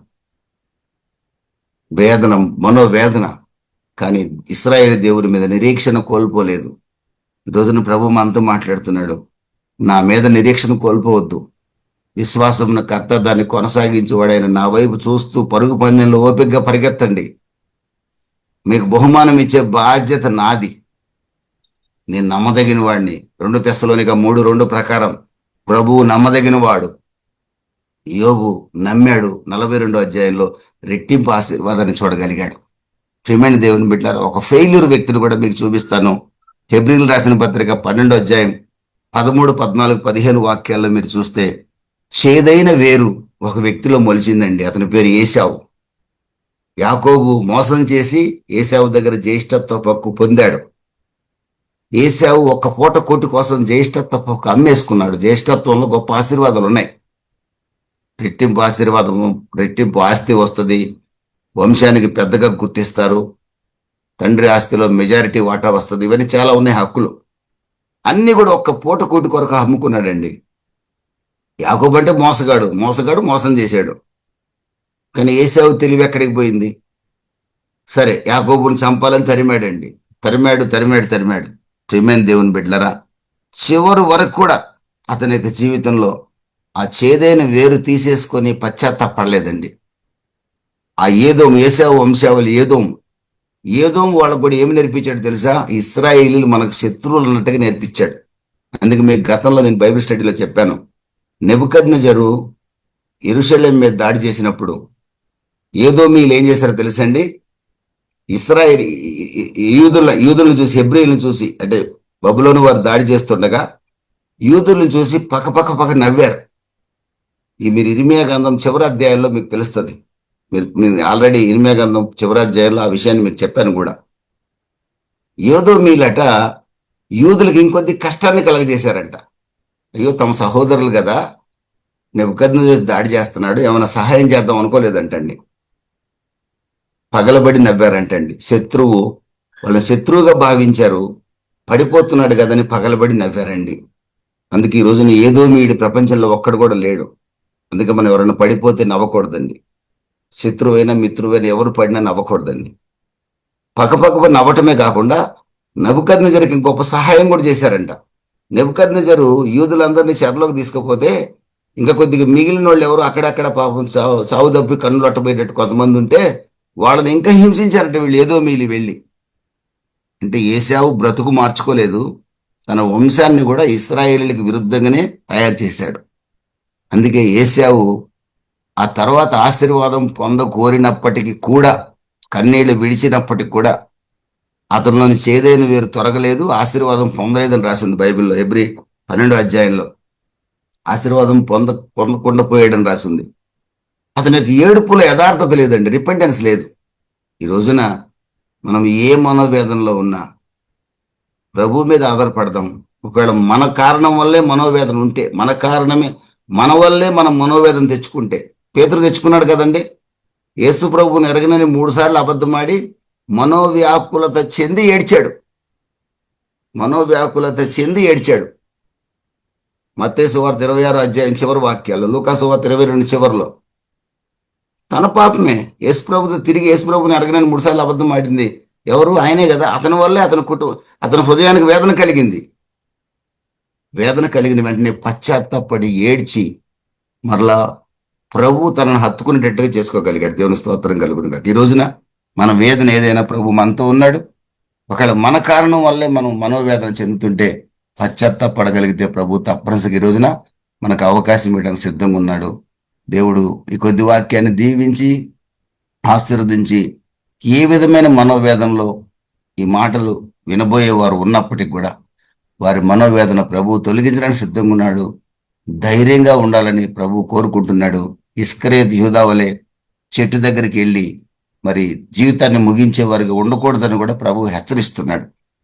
S1: వేదన, మనోవేదన. కానీ ఇశ్రాయేలు దేవుడి మీద నిరీక్షణ కోల్పోలేదు. ఈ రోజున ప్రభు మనతో మాట్లాడుతున్నాడు, నా మీద నిరీక్షణ కోల్పోవద్దు, విశ్వాసం కర్త దాన్ని కొనసాగించేవాడైన నా వైపు చూస్తూ పరుగు పందెంలో ఓపికగా పరిగెత్తండి. మీకు బహుమానం ఇచ్చే బాధ్యత నాది, నేను నమ్మదగిన వాడిని. 2 తెస్సలోనిక 3:2 ప్రకారం ప్రభువు నమ్మదగిన వాడు. యోబు నమ్మాడు. 42వ అధ్యాయంలో రెట్టింపు ఆశీర్వాదాన్ని చూడగలిగాడు. ప్రియమైన దేవుని బిడ్డలారా, ఒక ఫెయిల్యూర్ వ్యక్తిని కూడా మీకు చూపిస్తాను. హెబ్రీలు రాసిన పత్రిక 12వ అధ్యాయం 13, 14, 15 వాక్యాల్లో మీరు చూస్తే చేదైన వేరు ఒక వ్యక్తిలో మొలిచిందండి. అతని పేరు ఏశావు. యాకోబు మోసం చేసి ఏశావు దగ్గర జ్యేష్ఠత్వ హక్కు పొందాడు. ఏశావు ఒక్క పూట కోటి కోసం జ్యేష్ఠత్వ హక్కు అమ్మేసుకున్నాడు. జ్యేష్ఠత్వంలో గొప్ప ఆశీర్వాదాలు ఉన్నాయి. రెట్టింపు ఆశీర్వాదము, రెట్టింపు ఆస్తి వస్తుంది, వంశానికి పెద్దగా గుర్తిస్తారు, తండ్రి ఆస్తిలో మెజారిటీ వాటా వస్తుంది, ఇవన్నీ చాలా ఉన్నాయి హక్కులు. అన్నీ కూడా ఒక్క పూట కోటి కొరకు అమ్ముకున్నాడండి. యాకోబు అంటే మోసగాడు మోసం చేశాడు. కానీ ఏశావు తెలివి ఎక్కడికి పోయింది? సరే, యాకోబుని చంపాలని తరిమాడండి. తరిమాడు. ప్రియమైన దేవుని బిడ్డలరా, చివరి వరకు కూడా అతని యొక్క జీవితంలో ఆ చేదైన వేరు తీసేసుకొని పశ్చాత్తాపడలేదండి. ఆ ఏశావు వంశావళి ఏదోం వాళ్ళకు కూడా ఏమి నేర్పించాడు తెలుసా? ఇశ్రాయేలీలు మనకు శత్రువులు అన్నట్టుగా నేర్పించాడు. అందుకే మీకు గతంలో నేను బైబిల్ స్టడీలో చెప్పాను, నెబుకద్నెజరు యెరూషలేం మీద దాడి చేసినప్పుడు ఏదోమీయులు ఏం చేశారో తెలుసండి? ఇశ్రాయేల్ యూదులను చూసి, హెబ్రీలను చూసి, అంటే బబులోను వారు దాడి చేస్తుండగా యూదులను చూసి పక్క నవ్వారు. మీరు ఇర్మియా గ్రంథం చివరి అధ్యాయంలో మీకు తెలుస్తుంది. మీరు ఆల్రెడీ ఇర్మియా గ్రంథం చివరి అధ్యాయంలో ఆ విషయాన్ని మీకు చెప్పాను కూడా. ఏదోమీయులట యూదులకు ఇంకొద్ది కష్టాన్ని కలగజేశారంట. అయ్యో, తమ సహోదరులు కదా, నెబుకద్నెజరు దాడి చేస్తున్నాడు, ఏమైనా సహాయం చేద్దాం అనుకోలేదంటండి. పగలబడి నవ్వారంటండి. వాళ్ళని శత్రువుగా భావించారు. పడిపోతున్నాడు కదని పగలబడి నవ్వారండి. అందుకే ఈ రోజున ఏదోమీయుడు ప్రపంచంలో ఒక్కడు కూడా లేడు. అందుకే మనం ఎవరైనా పడిపోతే నవ్వకూడదండి. శత్రువైనా మిత్రువైనా ఎవరు పడినా నవ్వకూడదండి. పక్క నవ్వటమే కాకుండా నెబుకద్నెజరుకి గొప్ప సహాయం కూడా చేశారంట. నెబుకద్నెజరు యూదులందరినీ చెరలోకి తీసుకుపోతే ఇంకా కొద్దిగా మిగిలిన వాళ్ళు ఎవరు అక్కడక్కడ పాపం చావు దప్పి కన్నులు అట్టబోయేటట్టు కొంతమంది ఉంటే వాళ్ళని ఇంకా హింసించారట వీళ్ళు ఏదోమీయులు వెళ్ళి. అంటే ఏశావు బ్రతుకు మార్చుకోలేదు, తన వంశాన్ని కూడా ఇశ్రాయేలీలకు విరుద్ధంగానే తయారు చేశాడు. అందుకే ఏశావు ఆ తర్వాత ఆశీర్వాదం కోరినప్పటికీ కూడా, కన్నీళ్లు విడిచినప్పటికి కూడా అతనిలోని చేదైన వేరు తొలగలేదు, ఆశీర్వాదం పొందలేదని రాసింది బైబిల్లో. హెబ్రీ 12వ అధ్యాయంలో ఆశీర్వాదం పొందకుండా పోయాడని రాసింది. అతనికి ఏడుపులో యథార్థత లేదండి, రిపెంటెన్స్ లేదు. ఈ రోజున మనం ఏ మనోవేదనలో ఉన్నా ప్రభు మీద ఆధారపడదాం. ఒకవేళ మన కారణం వల్లే మనోవేదన ఉంటే, మన వల్లే మనం మనోవేదన తెచ్చుకుంటే, పేతురు తెచ్చుకున్నాడు కదండి. యేసు ప్రభువుని ఎరగనని 3 సార్లు అబద్ధమాడి మనోవ్యాకులత చెంది ఏడ్చాడు. మత్తయి సువార్త 26వ అధ్యాయం చివరి వాక్యాలు, లూకా సువార్త 22 చివరిలో తన పాపమే యేసు ప్రభుని ఎరగనని 3 సార్లు అబద్ధం ఆడింది ఎవరు? ఆయనే కదా. అతని వల్లే అతని హృదయానికి వేదన కలిగింది. వేదన కలిగిన వెంటనే పశ్చాత్తాపడి ఏడ్చి మరలా ప్రభు తనను హత్తుకునేటట్టుగా చేసుకోగలిగాడు. దేవుని స్తోత్రం కలుగునుగా. ఈ రోజున మన వేదన ఏదైనా ప్రభు మనతో ఉన్నాడు. ఒకవేళ మన కారణం వల్లే మనం మనోవేదన చెందుతుంటే పశ్చాత్తాపడగలిగితే ప్రభు తప్పనిసరిగా ఈ రోజున మనకు అవకాశం ఇవ్వడానికి సిద్ధంగా ఉన్నాడు. దేవుడు ఈ కొద్ది వాక్యాన్ని దీవించి ఆశీర్వదించి ఏ విధమైన మనోవేదనలో ఈ మాటలు వినబోయేవారు ఉన్నప్పటికీ కూడా వారి మనోవేదన ప్రభు తొలగించడానికి సిద్ధంగా ఉన్నాడు. ధైర్యంగా ఉండాలని ప్రభు కోరుకుంటున్నాడు. ఇస్కరేత్ యూదా వలె చెట్టు దగ్గరికి వెళ్ళి మరి జీవితాన్ని ముగించే వారికి ఉండకూడదని కూడా ప్రభు హెచ్చరిస్తున్నాడు.